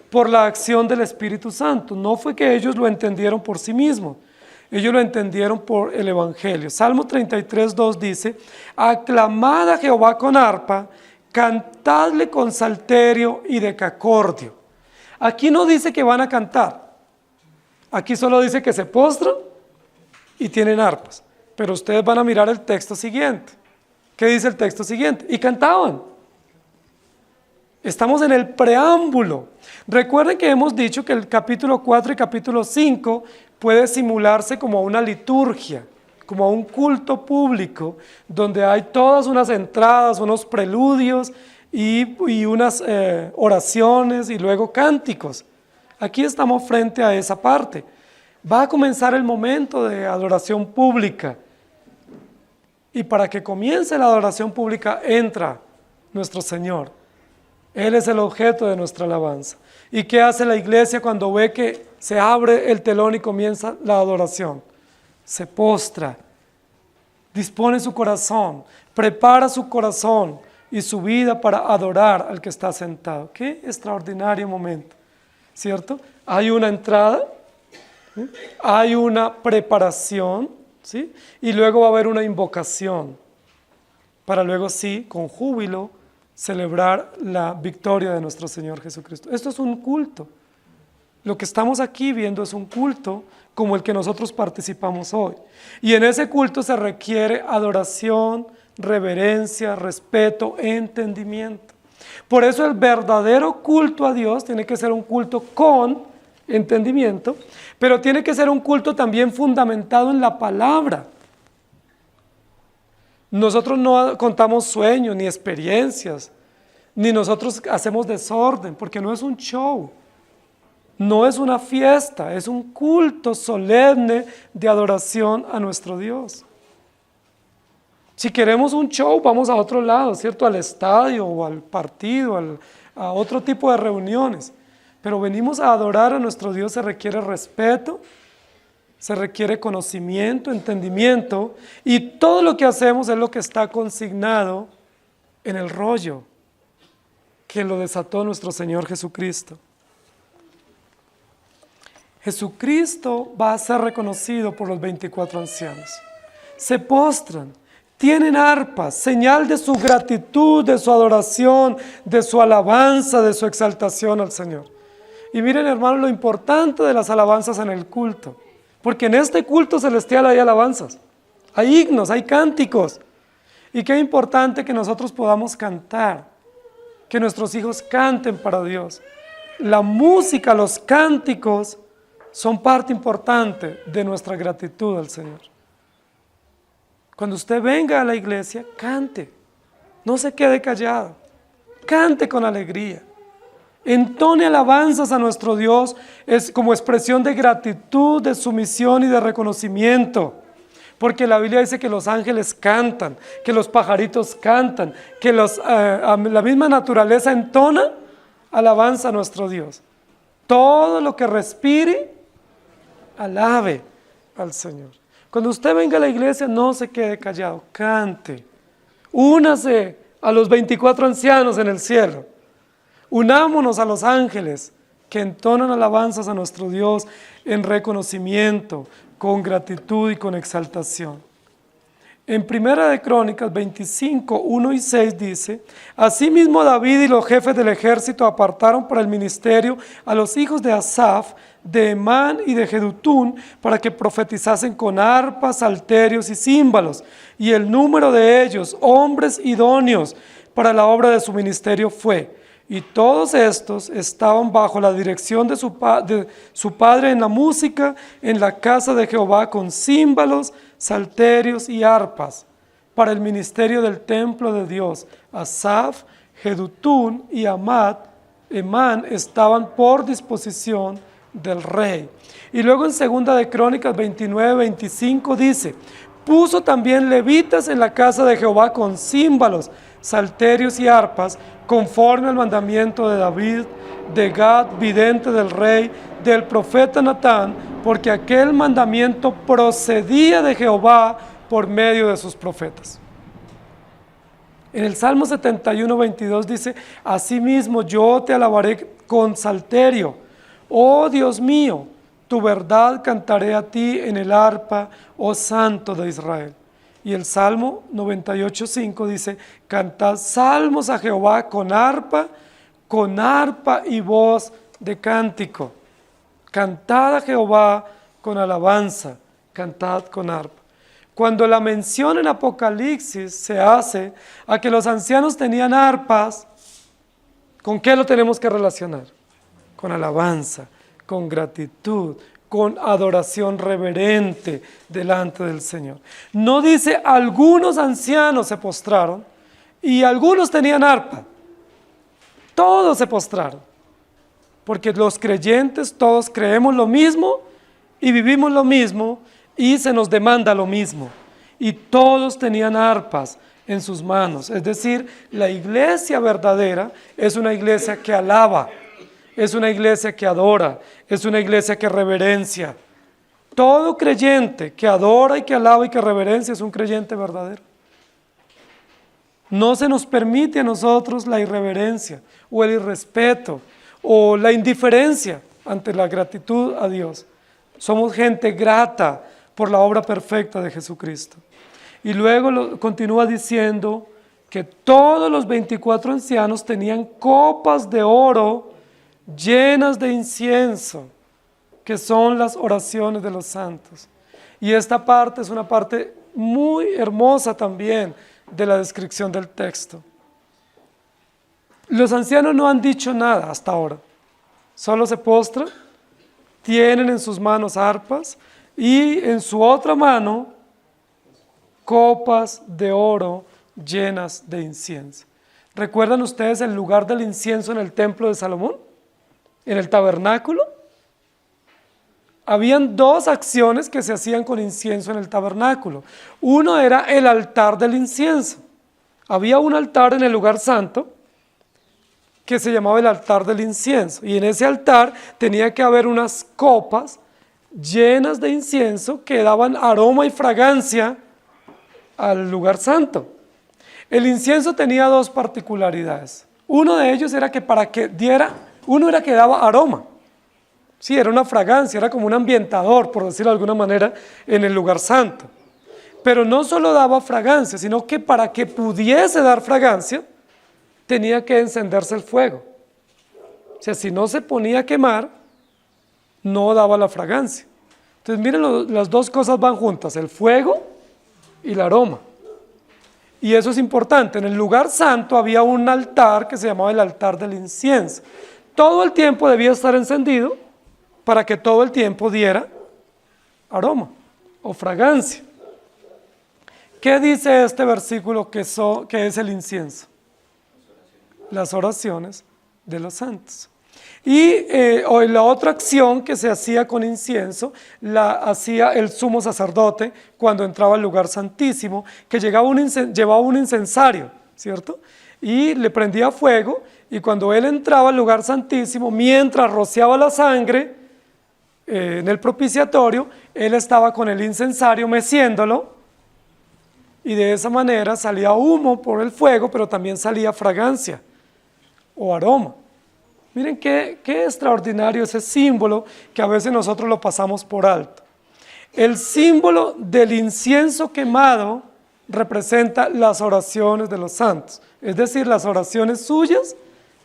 por la acción del Espíritu Santo. No fue que ellos lo entendieron por sí mismos, ellos lo entendieron por el Evangelio. Salmo 33:2 dice, aclamad a Jehová con arpa, cantadle con salterio y decacordio. Aquí no dice que van a cantar, aquí solo dice que se postran y tienen arpas. Pero ustedes van a mirar el texto siguiente. ¿Qué dice el texto siguiente? Y cantaban. Estamos en el preámbulo. Recuerden que hemos dicho que el capítulo 4 y capítulo 5 puede simularse como una liturgia, como un culto público, donde hay todas unas entradas, unos preludios y unas oraciones y luego cánticos. Aquí estamos frente a esa parte. Va a comenzar el momento de adoración pública. Y para que comience la adoración pública entra nuestro Señor. Él es el objeto de nuestra alabanza. ¿Y qué hace la iglesia cuando ve que se abre el telón y comienza la adoración? Se postra, dispone su corazón, prepara su corazón y su vida para adorar al que está sentado. Qué extraordinario momento, ¿cierto? Hay una entrada, ¿sí? Hay una preparación, ¿sí? Y luego va a haber una invocación, para luego sí, con júbilo, celebrar la victoria de nuestro Señor Jesucristo. Esto es un culto. Lo que estamos aquí viendo es un culto como el que nosotros participamos hoy. Y en ese culto se requiere adoración, reverencia, respeto, entendimiento. Por eso el verdadero culto a Dios tiene que ser un culto con entendimiento, pero tiene que ser un culto también fundamentado en la palabra. Nosotros no contamos sueños ni experiencias, ni nosotros hacemos desorden, porque no es un show, no es una fiesta, es un culto solemne de adoración a nuestro Dios. Si queremos un show, vamos a otro lado, ¿cierto? Al estadio o al partido, a otro tipo de reuniones. Pero venimos a adorar a nuestro Dios, se requiere respeto, se requiere conocimiento, entendimiento, y todo lo que hacemos es lo que está consignado en el rollo que lo desató nuestro Señor Jesucristo. Jesucristo va a ser reconocido por los 24 ancianos. Se postran, tienen arpas, señal de su gratitud, de su adoración, de su alabanza, de su exaltación al Señor. Y miren, hermanos, lo importante de las alabanzas en el culto, porque en este culto celestial hay alabanzas, hay himnos, hay cánticos, y qué importante que nosotros podamos cantar, que nuestros hijos canten para Dios. La música, los cánticos son parte importante de nuestra gratitud al Señor. Cuando usted venga a la iglesia, cante, no se quede callado, cante con alegría, entone alabanzas a nuestro Dios es como expresión de gratitud, de sumisión y de reconocimiento, porque la Biblia dice que los ángeles cantan, que los pajaritos cantan, que la misma naturaleza entona alabanza a nuestro Dios. Todo lo que respire, alabe al Señor. Cuando usted venga a la iglesia, no se quede callado, cante. Únase a los 24 ancianos en el cielo. Unámonos a los ángeles que entonan alabanzas a nuestro Dios en reconocimiento, con gratitud y con exaltación. En Primera de Crónicas 25, 1 y 6 dice: Asimismo David y los jefes del ejército apartaron para el ministerio a los hijos de Asaf, de Emán y de Jedutún, para que profetizasen con arpas, salterios y címbalos, y el número de ellos, hombres idóneos para la obra de su ministerio fue. Y todos estos estaban bajo la dirección de su padre en la música, en la casa de Jehová, con címbalos, salterios y arpas, para el ministerio del templo de Dios. Asaf, Jedutún y Emán estaban por disposición del rey. Y luego en Segunda de Crónicas 29, 25 dice: puso también levitas en la casa de Jehová con címbalos, salterios y arpas, conforme al mandamiento de David, de Gad, vidente del rey, del profeta Natán, porque aquel mandamiento procedía de Jehová por medio de sus profetas. En el Salmo 71, 22 dice: asimismo yo te alabaré con salterio, oh Dios mío, tu verdad cantaré a ti en el arpa, oh Santo de Israel. Y el Salmo 98, 5 dice: cantad salmos a Jehová con arpa y voz de cántico. Cantad a Jehová con alabanza, cantad con arpa. Cuando la mención en Apocalipsis se hace a que los ancianos tenían arpas, ¿con qué lo tenemos que relacionar? Con alabanza, con gratitud, con adoración reverente delante del Señor. No dice algunos ancianos se postraron y algunos tenían arpa. Todos se postraron, porque los creyentes todos creemos lo mismo y vivimos lo mismo y se nos demanda lo mismo. Y todos tenían arpas en sus manos. Es decir, la iglesia verdadera es una iglesia que alaba, es una iglesia que adora, es una iglesia que reverencia. Todo creyente que adora y que alaba y que reverencia es un creyente verdadero. No se nos permite a nosotros la irreverencia o el irrespeto o la indiferencia ante la gratitud a Dios. Somos gente grata por la obra perfecta de Jesucristo. Y luego continúa diciendo que todos los 24 ancianos tenían copas de oro llenas de incienso, que son las oraciones de los santos. Y esta parte es una parte muy hermosa también de la descripción del texto. Los ancianos no han dicho nada hasta ahora, solo se postran, tienen en sus manos arpas y en su otra mano copas de oro llenas de incienso. ¿Recuerdan ustedes el lugar del incienso en el templo de Salomón? En el tabernáculo. Habían dos acciones que se hacían con incienso en el tabernáculo. Uno era el altar del incienso. Había un altar en el lugar santo que se llamaba el altar del incienso. Y en ese altar tenía que haber unas copas llenas de incienso que daban aroma y fragancia al lugar santo. El incienso tenía dos particularidades. Uno de ellos era que uno era que daba aroma. Sí, era una fragancia, era como un ambientador, por decirlo de alguna manera, en el lugar santo. Pero no solo daba fragancia, sino que para que pudiese dar fragancia, tenía que encenderse el fuego. O sea, si no se ponía a quemar, no daba la fragancia. Entonces miren, las dos cosas van juntas, el fuego y el aroma. Y eso es importante. En el lugar santo había un altar que se llamaba el altar del incienso. Todo el tiempo debía estar encendido para que todo el tiempo diera aroma o fragancia. ¿Qué dice este versículo que es el incienso? Las oraciones de los santos. Y la otra acción que se hacía con incienso, la hacía el sumo sacerdote cuando entraba al lugar santísimo, que llevaba un incensario, ¿cierto? Y le prendía fuego, y cuando él entraba al lugar santísimo, mientras rociaba la sangre en el propiciatorio, él estaba con el incensario meciéndolo, y de esa manera salía humo por el fuego, pero también salía fragancia o aroma. Miren qué extraordinario ese símbolo que a veces nosotros lo pasamos por alto. El símbolo del incienso quemado representa las oraciones de los santos, es decir, las oraciones suyas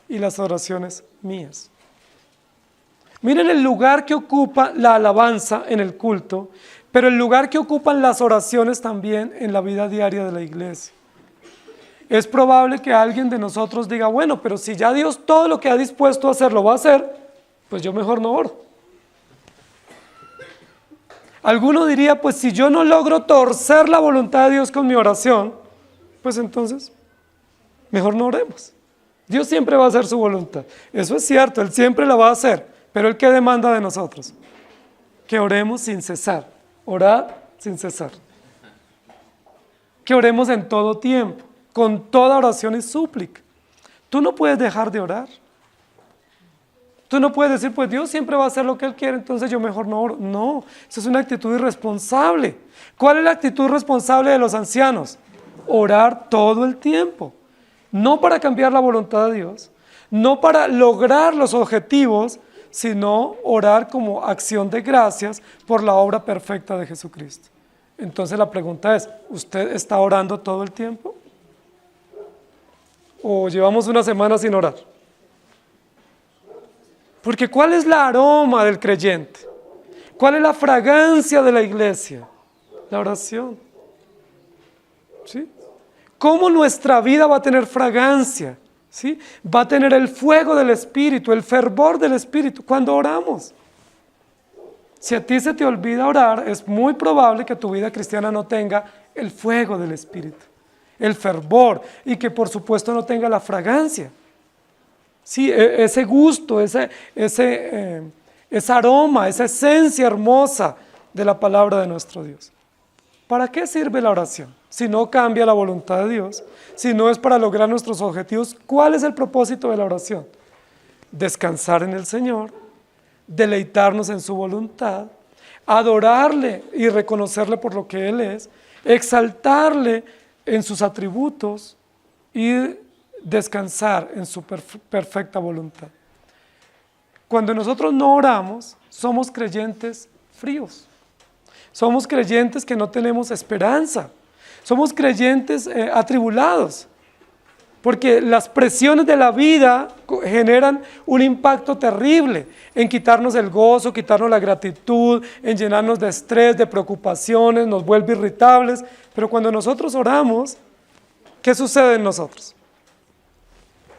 y las oraciones mías. Miren el lugar que ocupa la alabanza en el culto, pero el lugar que ocupan las oraciones también en la vida diaria de la iglesia. Es probable que alguien de nosotros diga, bueno, pero si ya Dios todo lo que ha dispuesto a hacer lo va a hacer, pues yo mejor no oro. Alguno diría, pues si yo no logro torcer la voluntad de Dios con mi oración, pues entonces mejor no oremos. Dios siempre va a hacer su voluntad. Eso es cierto, Él siempre la va a hacer, pero Él ¿qué demanda de nosotros? Que oremos sin cesar, orar sin cesar. Que oremos en todo tiempo, con toda oración y súplica. Tú no puedes dejar de orar. Tú no puedes decir, pues Dios siempre va a hacer lo que Él quiere, entonces yo mejor no oro. No, eso es una actitud irresponsable. ¿Cuál es la actitud responsable de los ancianos? Orar todo el tiempo. No para cambiar la voluntad de Dios, no para lograr los objetivos, sino orar como acción de gracias por la obra perfecta de Jesucristo. Entonces la pregunta es, ¿usted está orando todo el tiempo? ¿O llevamos una semana sin orar? Porque ¿cuál es la aroma del creyente? ¿Cuál es la fragancia de la iglesia? La oración. ¿Sí? ¿Cómo nuestra vida va a tener fragancia? ¿Sí? Va a tener el fuego del Espíritu, el fervor del Espíritu cuando oramos. Si a ti se te olvida orar, es muy probable que tu vida cristiana no tenga el fuego del Espíritu, el fervor, y que por supuesto no tenga la fragancia. Sí, ese gusto, ese aroma, esa esencia hermosa de la palabra de nuestro Dios. ¿Para qué sirve la oración? Si no cambia la voluntad de Dios, si no es para lograr nuestros objetivos, ¿cuál es el propósito de la oración? Descansar en el Señor, deleitarnos en su voluntad, adorarle y reconocerle por lo que Él es, exaltarle en sus atributos y descansar en su perfecta voluntad. Cuando nosotros no oramos, somos creyentes fríos, somos creyentes que no tenemos esperanza, somos creyentes atribulados, porque las presiones de la vida generan un impacto terrible en quitarnos el gozo, quitarnos la gratitud, en llenarnos de estrés, de preocupaciones, nos vuelve irritables. Pero cuando nosotros oramos, ¿qué sucede en nosotros?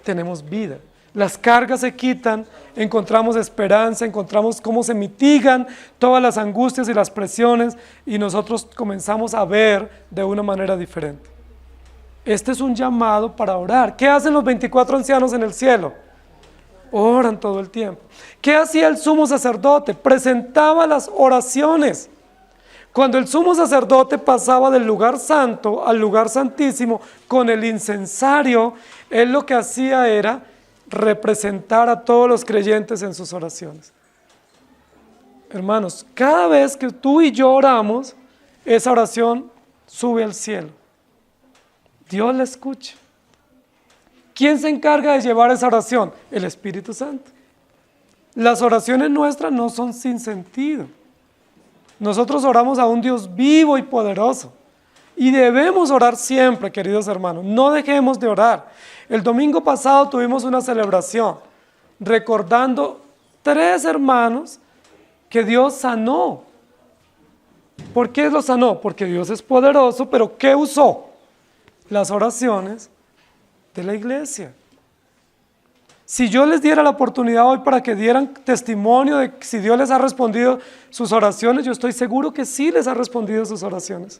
Tenemos vida, las cargas se quitan, encontramos esperanza, encontramos cómo se mitigan todas las angustias y las presiones y nosotros comenzamos a ver de una manera diferente. Este es un llamado para orar. ¿Qué hacen los 24 ancianos en el cielo? Oran todo el tiempo. ¿Qué hacía el sumo sacerdote? Presentaba las oraciones. Cuando el sumo sacerdote pasaba del lugar santo al lugar santísimo con el incensario, él lo que hacía era representar a todos los creyentes en sus oraciones. Hermanos, cada vez que tú y yo oramos, esa oración sube al cielo. Dios la escucha. ¿Quién se encarga de llevar esa oración? El Espíritu Santo. Las oraciones nuestras no son sin sentido. Nosotros oramos a un Dios vivo y poderoso. Y debemos orar siempre, queridos hermanos. No dejemos de orar. El domingo pasado tuvimos una celebración recordando 3 hermanos que Dios sanó. ¿Por qué los sanó? Porque Dios es poderoso, pero ¿qué usó? Las oraciones de la iglesia. Si yo les diera la oportunidad hoy para que dieran testimonio de si Dios les ha respondido sus oraciones, yo estoy seguro que sí les ha respondido sus oraciones.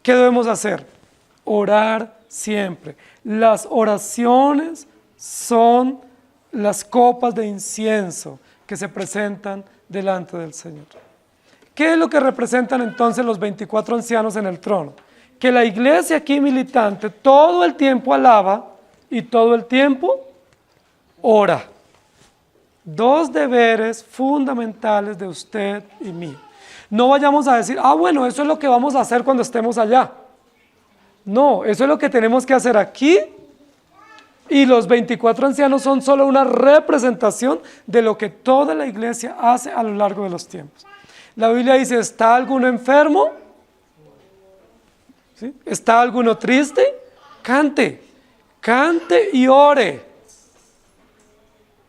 ¿Qué debemos hacer? Orar siempre. Las oraciones son las copas de incienso que se presentan delante del Señor. ¿Qué es lo que representan entonces los 24 ancianos en el trono? Que la iglesia aquí militante todo el tiempo alaba y todo el tiempo ora. 2 deberes fundamentales de usted y mí. No vayamos a decir, bueno, eso es lo que vamos a hacer cuando estemos allá. No, eso es lo que tenemos que hacer aquí, y los 24 ancianos son solo una representación de lo que toda la iglesia hace a lo largo de los tiempos. La Biblia dice, ¿está alguno enfermo? ¿Sí? ¿Está alguno triste? Cante, cante y ore.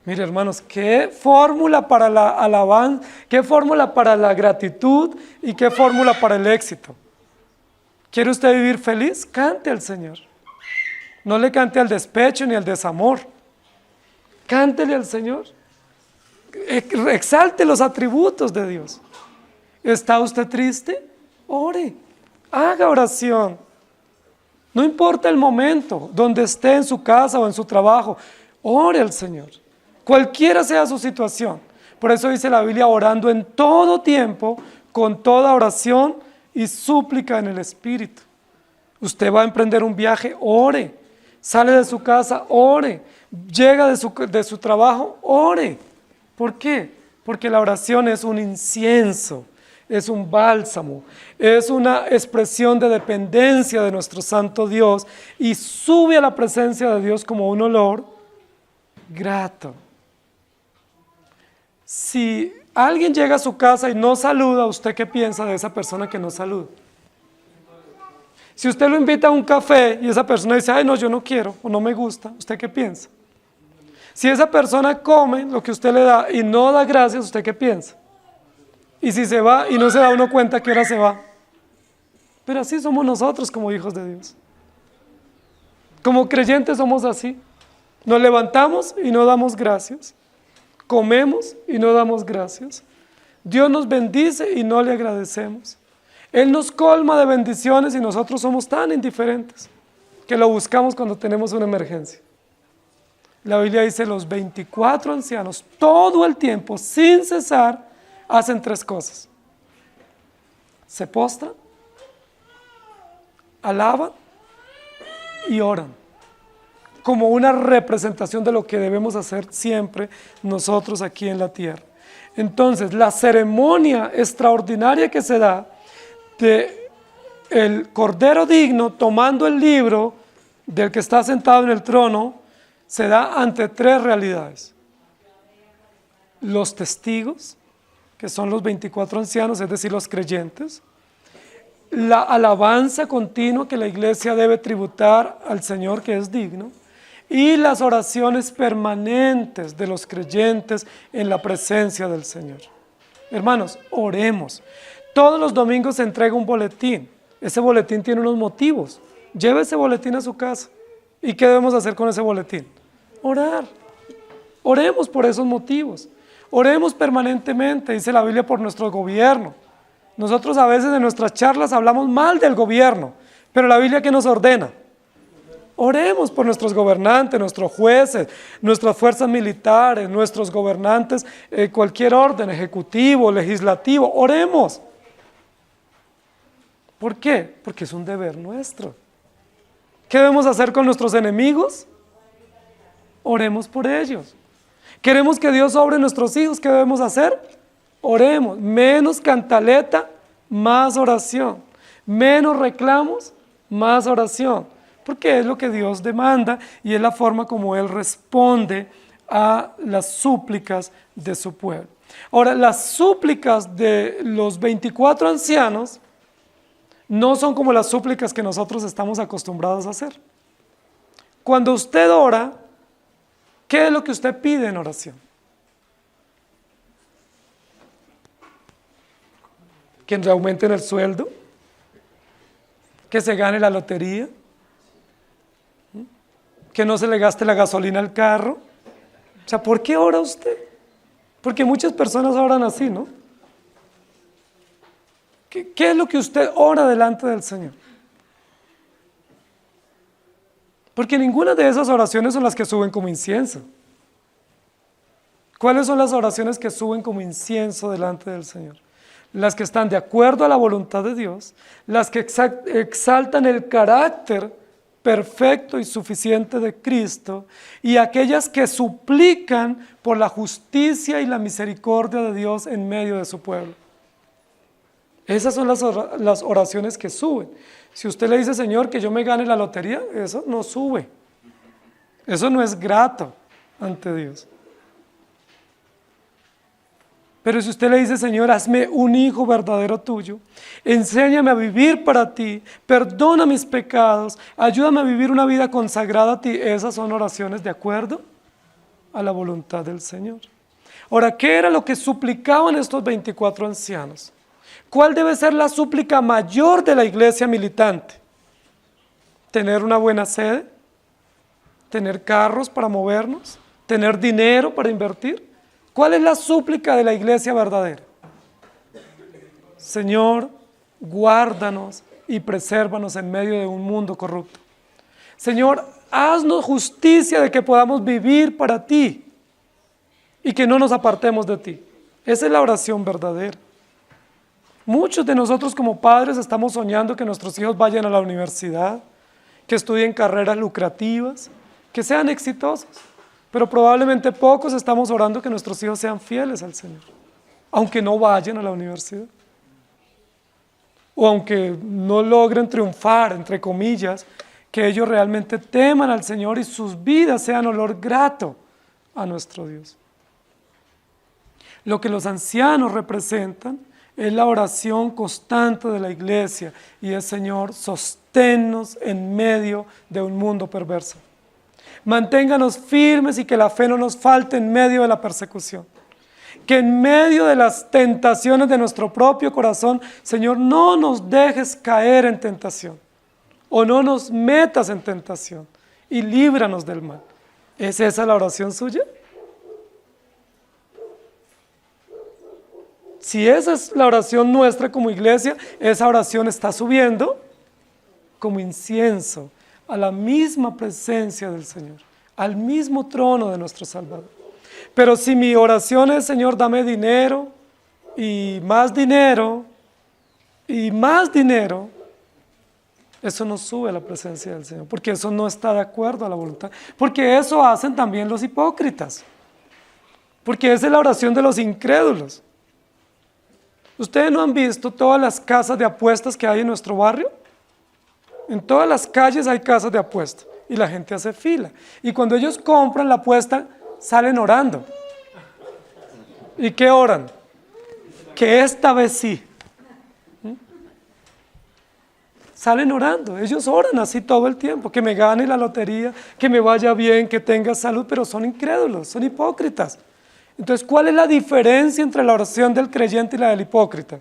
Mire, hermanos, qué fórmula para la alabanza, qué fórmula para la gratitud y qué fórmula para el éxito. ¿Quiere usted vivir feliz? Cante al Señor. No le cante al despecho ni al desamor. Cántele al Señor. Exalte los atributos de Dios. ¿Está usted triste? Ore. Haga oración. No importa el momento, donde esté, en su casa o en su trabajo, ore al Señor. Cualquiera sea su situación. Por eso dice la Biblia, orando en todo tiempo, con toda oración y súplica en el Espíritu. Usted va a emprender un viaje, ore. Sale de su casa, ore. Llega de su trabajo, ore. ¿Por qué? Porque la oración es un incienso, es un bálsamo, es una expresión de dependencia de nuestro santo Dios y sube a la presencia de Dios como un olor grato. Si alguien llega a su casa y no saluda, ¿usted qué piensa de esa persona que no saluda? Si usted lo invita a un café y esa persona dice, ay no, yo no quiero o no me gusta, ¿usted qué piensa? Si esa persona come lo que usted le da y no da gracias, ¿usted qué piensa? Y si se va y no se da uno cuenta que hora se va. Pero así somos nosotros como hijos de Dios. Como creyentes somos así. Nos levantamos y no damos gracias. Comemos y no damos gracias. Dios nos bendice y no le agradecemos. Él nos colma de bendiciones y nosotros somos tan indiferentes que lo buscamos cuando tenemos una emergencia. La Biblia dice, los 24 ancianos todo el tiempo, sin cesar, hacen 3 cosas. Se postran, alaban y oran. Como una representación de lo que debemos hacer siempre nosotros aquí en la tierra. Entonces, la ceremonia extraordinaria que se da de el Cordero digno tomando el libro del que está sentado en el trono, se da ante 3 realidades. Los testigos, que son los 24 ancianos, es decir, los creyentes. La alabanza continua que la iglesia debe tributar al Señor, que es digno. Y las oraciones permanentes de los creyentes en la presencia del Señor. Hermanos, oremos. Todos los domingos se entrega un boletín. Ese boletín tiene unos motivos. Lleve ese boletín a su casa. ¿Y qué debemos hacer con ese boletín? Orar. Oremos por esos motivos. Oremos permanentemente, dice la Biblia, por nuestro gobierno. Nosotros a veces en nuestras charlas hablamos mal del gobierno, pero la Biblia, ¿qué nos ordena? Oremos por nuestros gobernantes, nuestros jueces, nuestras fuerzas militares, nuestros gobernantes, cualquier orden, ejecutivo, legislativo, oremos. ¿Por qué? Porque es un deber nuestro. ¿Qué debemos hacer con nuestros enemigos? Oremos por ellos. ¿Queremos que Dios obre en nuestros hijos? ¿Qué debemos hacer? Oremos. Menos cantaleta, más oración. Menos reclamos, más oración. Porque es lo que Dios demanda y es la forma como Él responde a las súplicas de su pueblo. Ahora, las súplicas de los 24 ancianos no son como las súplicas que nosotros estamos acostumbrados a hacer. Cuando usted ora, ¿qué es lo que usted pide en oración? ¿Que le aumenten el sueldo? ¿Que se gane la lotería? ¿Que no se le gaste la gasolina al carro? O sea, ¿por qué ora usted? Porque muchas personas oran así, ¿no? ¿Qué es lo que usted ora delante del Señor? Porque ninguna de esas oraciones son las que suben como incienso. ¿Cuáles son las oraciones que suben como incienso delante del Señor? Las que están de acuerdo a la voluntad de Dios, las que exaltan el carácter perfecto y suficiente de Cristo, y aquellas que suplican por la justicia y la misericordia de Dios en medio de su pueblo. Esas son las oraciones que suben. Si usted le dice, Señor, que yo me gane la lotería, eso no sube. Eso no es grato ante Dios. Pero si usted le dice, Señor, hazme un hijo verdadero tuyo, enséñame a vivir para ti, perdona mis pecados, ayúdame a vivir una vida consagrada a ti, esas son oraciones de acuerdo a la voluntad del Señor. Ahora, ¿qué era lo que suplicaban estos 24 ancianos? ¿Cuál debe ser la súplica mayor de la iglesia militante? ¿Tener una buena sede? ¿Tener carros para movernos? ¿Tener dinero para invertir? ¿Cuál es la súplica de la iglesia verdadera? Señor, guárdanos y presérvanos en medio de un mundo corrupto. Señor, haznos justicia de que podamos vivir para ti y que no nos apartemos de ti. Esa es la oración verdadera. Muchos de nosotros como padres estamos soñando que nuestros hijos vayan a la universidad, que estudien carreras lucrativas, que sean exitosos. Pero probablemente pocos estamos orando que nuestros hijos sean fieles al Señor, aunque no vayan a la universidad. O aunque no logren triunfar, entre comillas, que ellos realmente teman al Señor y sus vidas sean olor grato a nuestro Dios. Lo que los ancianos representan es la oración constante de la iglesia y es, Señor, sosténnos en medio de un mundo perverso. Manténganos firmes y que la fe no nos falte en medio de la persecución. Que en medio de las tentaciones de nuestro propio corazón, Señor, no nos dejes caer en tentación o no nos metas en tentación y líbranos del mal. ¿Es esa la oración suya? Si esa es la oración nuestra como iglesia, esa oración está subiendo como incienso a la misma presencia del Señor, al mismo trono de nuestro Salvador. Pero si mi oración es, Señor, dame dinero y más dinero y más dinero, eso no sube a la presencia del Señor, porque eso no está de acuerdo a la voluntad, porque eso hacen también los hipócritas, porque esa es la oración de los incrédulos. ¿Ustedes no han visto todas las casas de apuestas que hay en nuestro barrio? En todas las calles hay casas de apuestas y la gente hace fila. Y cuando ellos compran la apuesta, salen orando. ¿Y qué oran? Que esta vez sí. Salen orando, ellos oran así todo el tiempo, que me gane la lotería, que me vaya bien, que tenga salud, pero son incrédulos, son hipócritas. Entonces, ¿cuál es la diferencia entre la oración del creyente y la del hipócrita?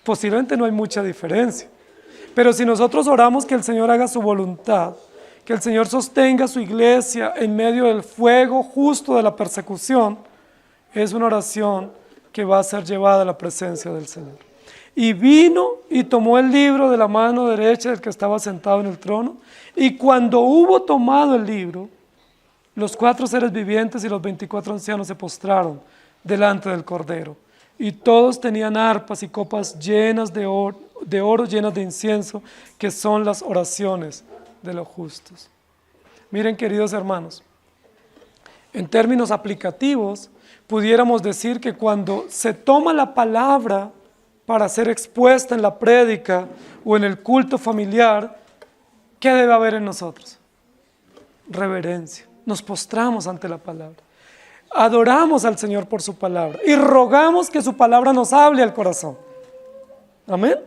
Posiblemente no hay mucha diferencia. Pero si nosotros oramos que el Señor haga su voluntad, que el Señor sostenga su iglesia en medio del fuego justo de la persecución, es una oración que va a ser llevada a la presencia del Señor. Y vino y tomó el libro de la mano derecha del que estaba sentado en el trono, y cuando hubo tomado el libro, los 4 seres vivientes y los 24 ancianos se postraron delante del Cordero, y todos tenían arpas y copas llenas de oro llenas de incienso, que son las oraciones de los justos. Miren, queridos hermanos, en términos aplicativos, pudiéramos decir que cuando se toma la palabra para ser expuesta en la prédica o en el culto familiar, ¿qué debe haber en nosotros? Reverencia. Nos postramos ante la palabra. Adoramos al Señor por su palabra y rogamos que su palabra nos hable al corazón. Amén.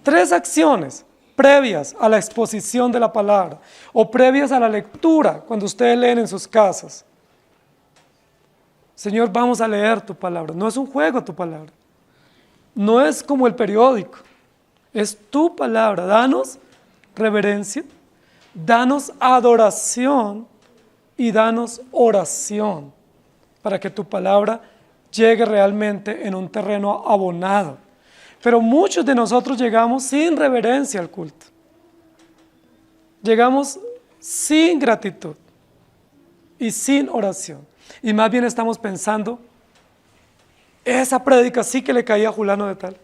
3 acciones previas a la exposición de la palabra o previas a la lectura cuando ustedes leen en sus casas. Señor, vamos a leer tu palabra. No es un juego tu palabra. No es como el periódico. Es tu palabra. Danos reverencia, danos adoración y danos oración para que tu palabra llegue realmente en un terreno abonado. Pero muchos de nosotros llegamos sin reverencia al culto. Llegamos sin gratitud y sin oración. Y más bien estamos pensando, esa prédica sí que le caía a fulano de tal.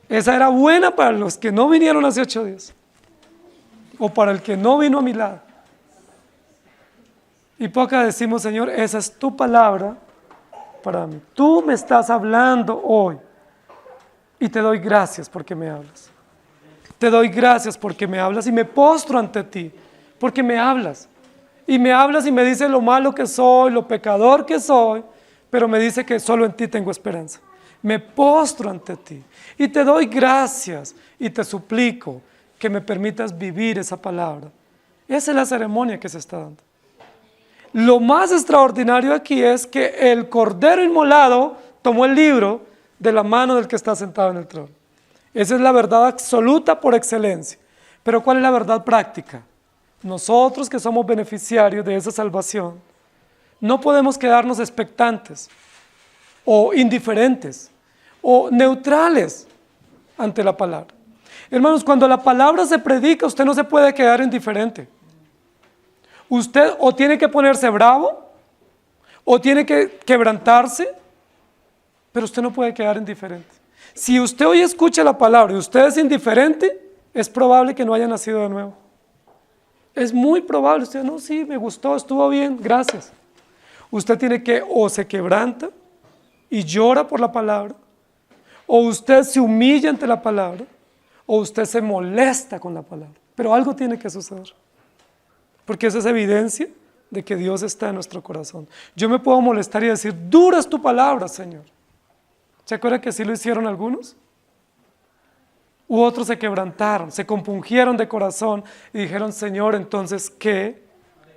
Esa era buena para los que no vinieron hace 8 días. O para el que no vino a mi lado. Y poca decimos, Señor, esa es tu palabra para mí. Tú me estás hablando hoy. Y te doy gracias porque me hablas. Te doy gracias porque me hablas y me postro ante ti porque me hablas. Y me hablas y me dices lo malo que soy, lo pecador que soy, pero me dice que solo en ti tengo esperanza. Me postro ante ti y te doy gracias y te suplico que me permitas vivir esa palabra. Esa es la ceremonia que se está dando. Lo más extraordinario aquí es que el Cordero Inmolado tomó el libro de la mano del que está sentado en el trono. Esa es la verdad absoluta por excelencia. Pero ¿cuál es la verdad práctica? Nosotros que somos beneficiarios de esa salvación, no podemos quedarnos expectantes o indiferentes o neutrales ante la palabra. Hermanos, cuando la palabra se predica, usted no se puede quedar indiferente. Usted o tiene que ponerse bravo o tiene que quebrantarse, pero usted no puede quedar indiferente. Si usted hoy escucha la palabra y usted es indiferente, es probable que no haya nacido de nuevo. Es muy probable. Usted, no, sí, me gustó, estuvo bien, gracias. Usted tiene que o se quebranta y llora por la palabra, o usted se humilla ante la palabra, o usted se molesta con la palabra. Pero algo tiene que suceder, porque esa es evidencia de que Dios está en nuestro corazón. Yo me puedo molestar y decir, dura es tu palabra, Señor. ¿Se acuerda que así lo hicieron algunos? U otros se quebrantaron, se compungieron de corazón y dijeron, Señor, entonces, ¿qué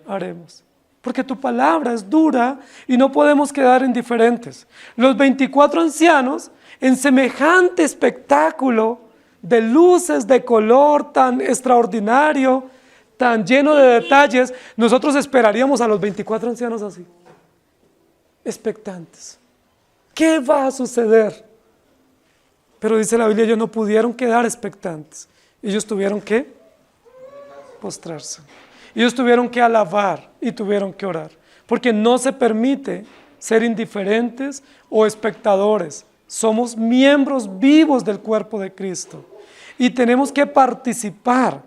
haremos? Porque tu palabra es dura y no podemos quedar indiferentes. Los 24 ancianos, en semejante espectáculo de luces, de color tan extraordinario, tan lleno de detalles, nosotros esperaríamos a los 24 ancianos así, expectantes. ¿Qué va a suceder? Pero dice la Biblia, ellos no pudieron quedar expectantes. Ellos tuvieron que postrarse. Ellos tuvieron que alabar y tuvieron que orar. Porque no se permite ser indiferentes o espectadores. Somos miembros vivos del cuerpo de Cristo. Y tenemos que participar.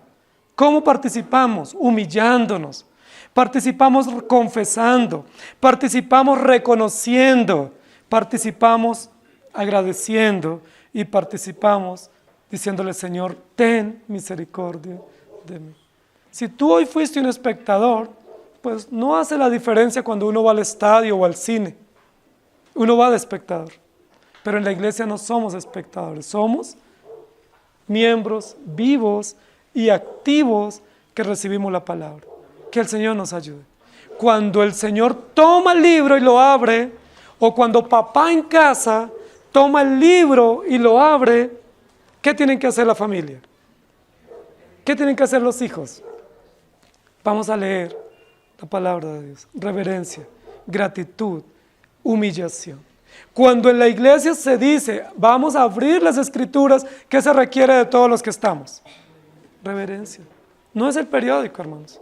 ¿Cómo participamos? Humillándonos. Participamos confesando. Participamos reconociendo. Participamos agradeciendo y participamos diciéndole, Señor, ten misericordia de mí. Si tú hoy fuiste un espectador, pues no hace la diferencia cuando uno va al estadio o al cine. Uno va de espectador. Pero en la iglesia no somos espectadores, somos miembros vivos y activos que recibimos la palabra. Que el Señor nos ayude. Cuando el Señor toma el libro y lo abre, o cuando papá en casa toma el libro y lo abre, ¿qué tienen que hacer la familia? ¿Qué tienen que hacer los hijos? Vamos a leer la palabra de Dios. Reverencia, gratitud, humillación. Cuando en la iglesia se dice, vamos a abrir las escrituras, ¿qué se requiere de todos los que estamos? Reverencia. No es el periódico, hermanos.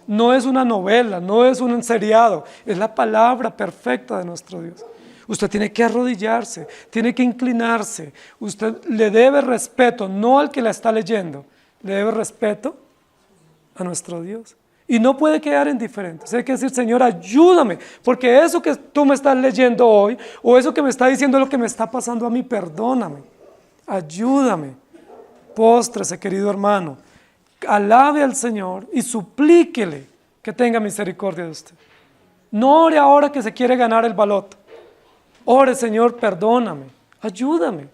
No es una novela, no es un seriado, es la palabra perfecta de nuestro Dios. Usted tiene que arrodillarse, tiene que inclinarse, usted le debe respeto, no al que la está leyendo, le debe respeto a nuestro Dios. Y no puede quedar indiferente, hay que decir, Señor, ayúdame, porque eso que tú me estás leyendo hoy, o eso que me está diciendo es lo que me está pasando a mí, perdóname, ayúdame, póstrese, querido hermano. Alabe al Señor y suplíquele que tenga misericordia de usted. No ore ahora que se quiere ganar el baloto. Ore, Señor, perdóname, ayúdame.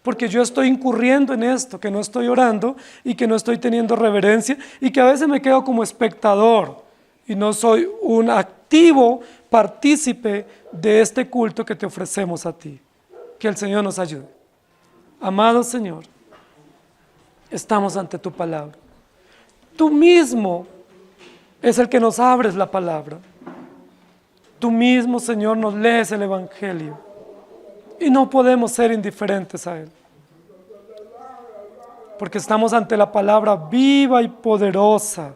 porque yo estoy incurriendo en esto, que no estoy orando y que no estoy teniendo reverencia y que a veces me quedo como espectador y no soy un activo partícipe de este culto que te ofrecemos a ti. Que el Señor nos ayude. Amado Señor, estamos ante tu palabra. Tú mismo es el que nos abres la palabra. Tú mismo, Señor, nos lees el Evangelio y no podemos ser indiferentes a él. Porque estamos ante la palabra viva y poderosa,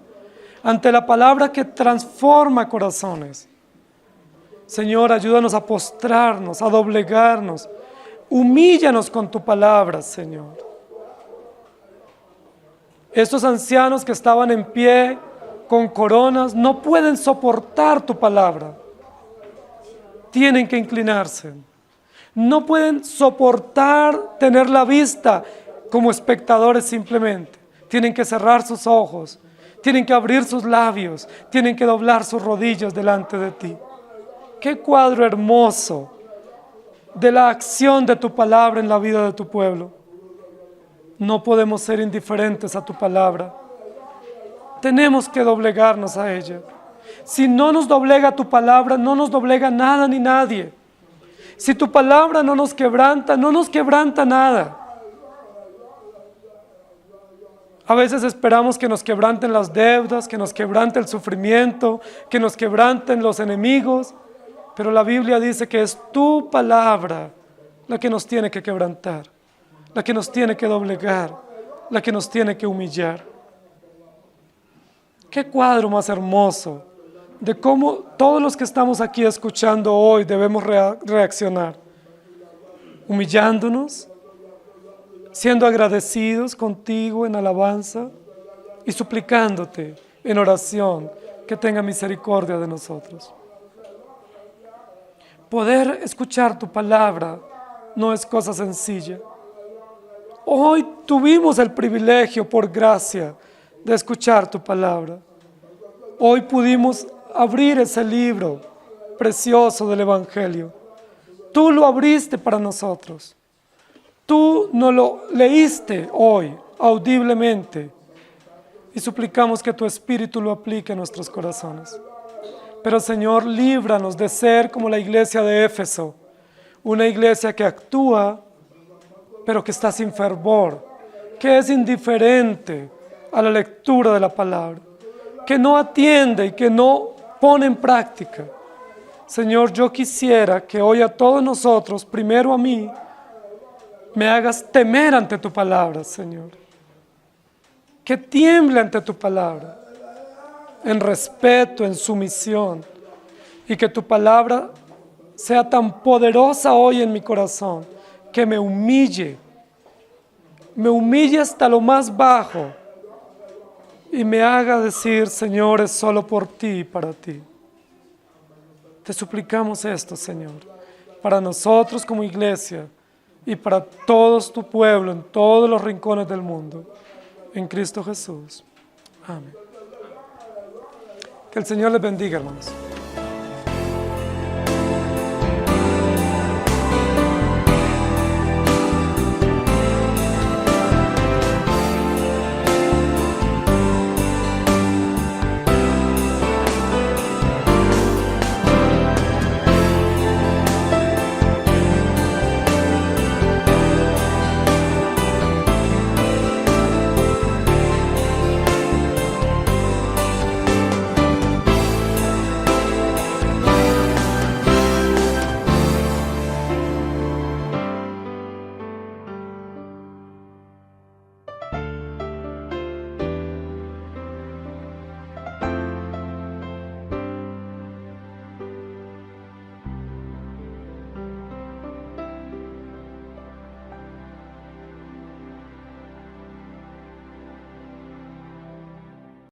ante la palabra que transforma corazones. Señor, ayúdanos a postrarnos, a doblegarnos. Humíllanos con tu palabra, Señor. Estos ancianos que estaban en pie con coronas no pueden soportar tu palabra. Tienen que inclinarse. No pueden soportar tener la vista como espectadores simplemente. Tienen que cerrar sus ojos, tienen que abrir sus labios, tienen que doblar sus rodillas delante de ti. ¡Qué cuadro hermoso de la acción de tu palabra en la vida de tu pueblo! No podemos ser indiferentes a tu palabra. Tenemos que doblegarnos a ella. Si no nos doblega tu palabra, no nos doblega nada ni nadie. Si tu palabra no nos quebranta, no nos quebranta nada. A veces esperamos que nos quebranten las deudas, que nos quebrante el sufrimiento, que nos quebranten los enemigos, pero la Biblia dice que es tu palabra la que nos tiene que quebrantar, la que nos tiene que doblegar, la que nos tiene que humillar. Qué cuadro más hermoso de cómo todos los que estamos aquí escuchando hoy debemos reaccionar, humillándonos, siendo agradecidos contigo en alabanza y suplicándote en oración que tenga misericordia de nosotros. Poder escuchar tu palabra no es cosa sencilla. Hoy tuvimos el privilegio, por gracia, de escuchar tu palabra. Hoy pudimos abrir ese libro precioso del Evangelio. Tú lo abriste para nosotros. Tú nos lo leíste hoy audiblemente y suplicamos que tu Espíritu lo aplique a nuestros corazones. Pero Señor, líbranos de ser como la iglesia de Éfeso, una iglesia que actúa, pero que está sin fervor, que es indiferente a la lectura de la palabra, que no atiende y que no pone en práctica. Señor, yo quisiera que hoy a todos nosotros, primero a mí, me hagas temer ante tu palabra, Señor. Que tiemble ante tu palabra, en respeto, en sumisión, y que tu palabra sea tan poderosa hoy en mi corazón, que me humille hasta lo más bajo, y me haga decir, Señor, es solo por ti y para ti. Te suplicamos esto, Señor, para nosotros como iglesia y para todos tu pueblo en todos los rincones del mundo. En Cristo Jesús. Amén. Que el Señor les bendiga, hermanos.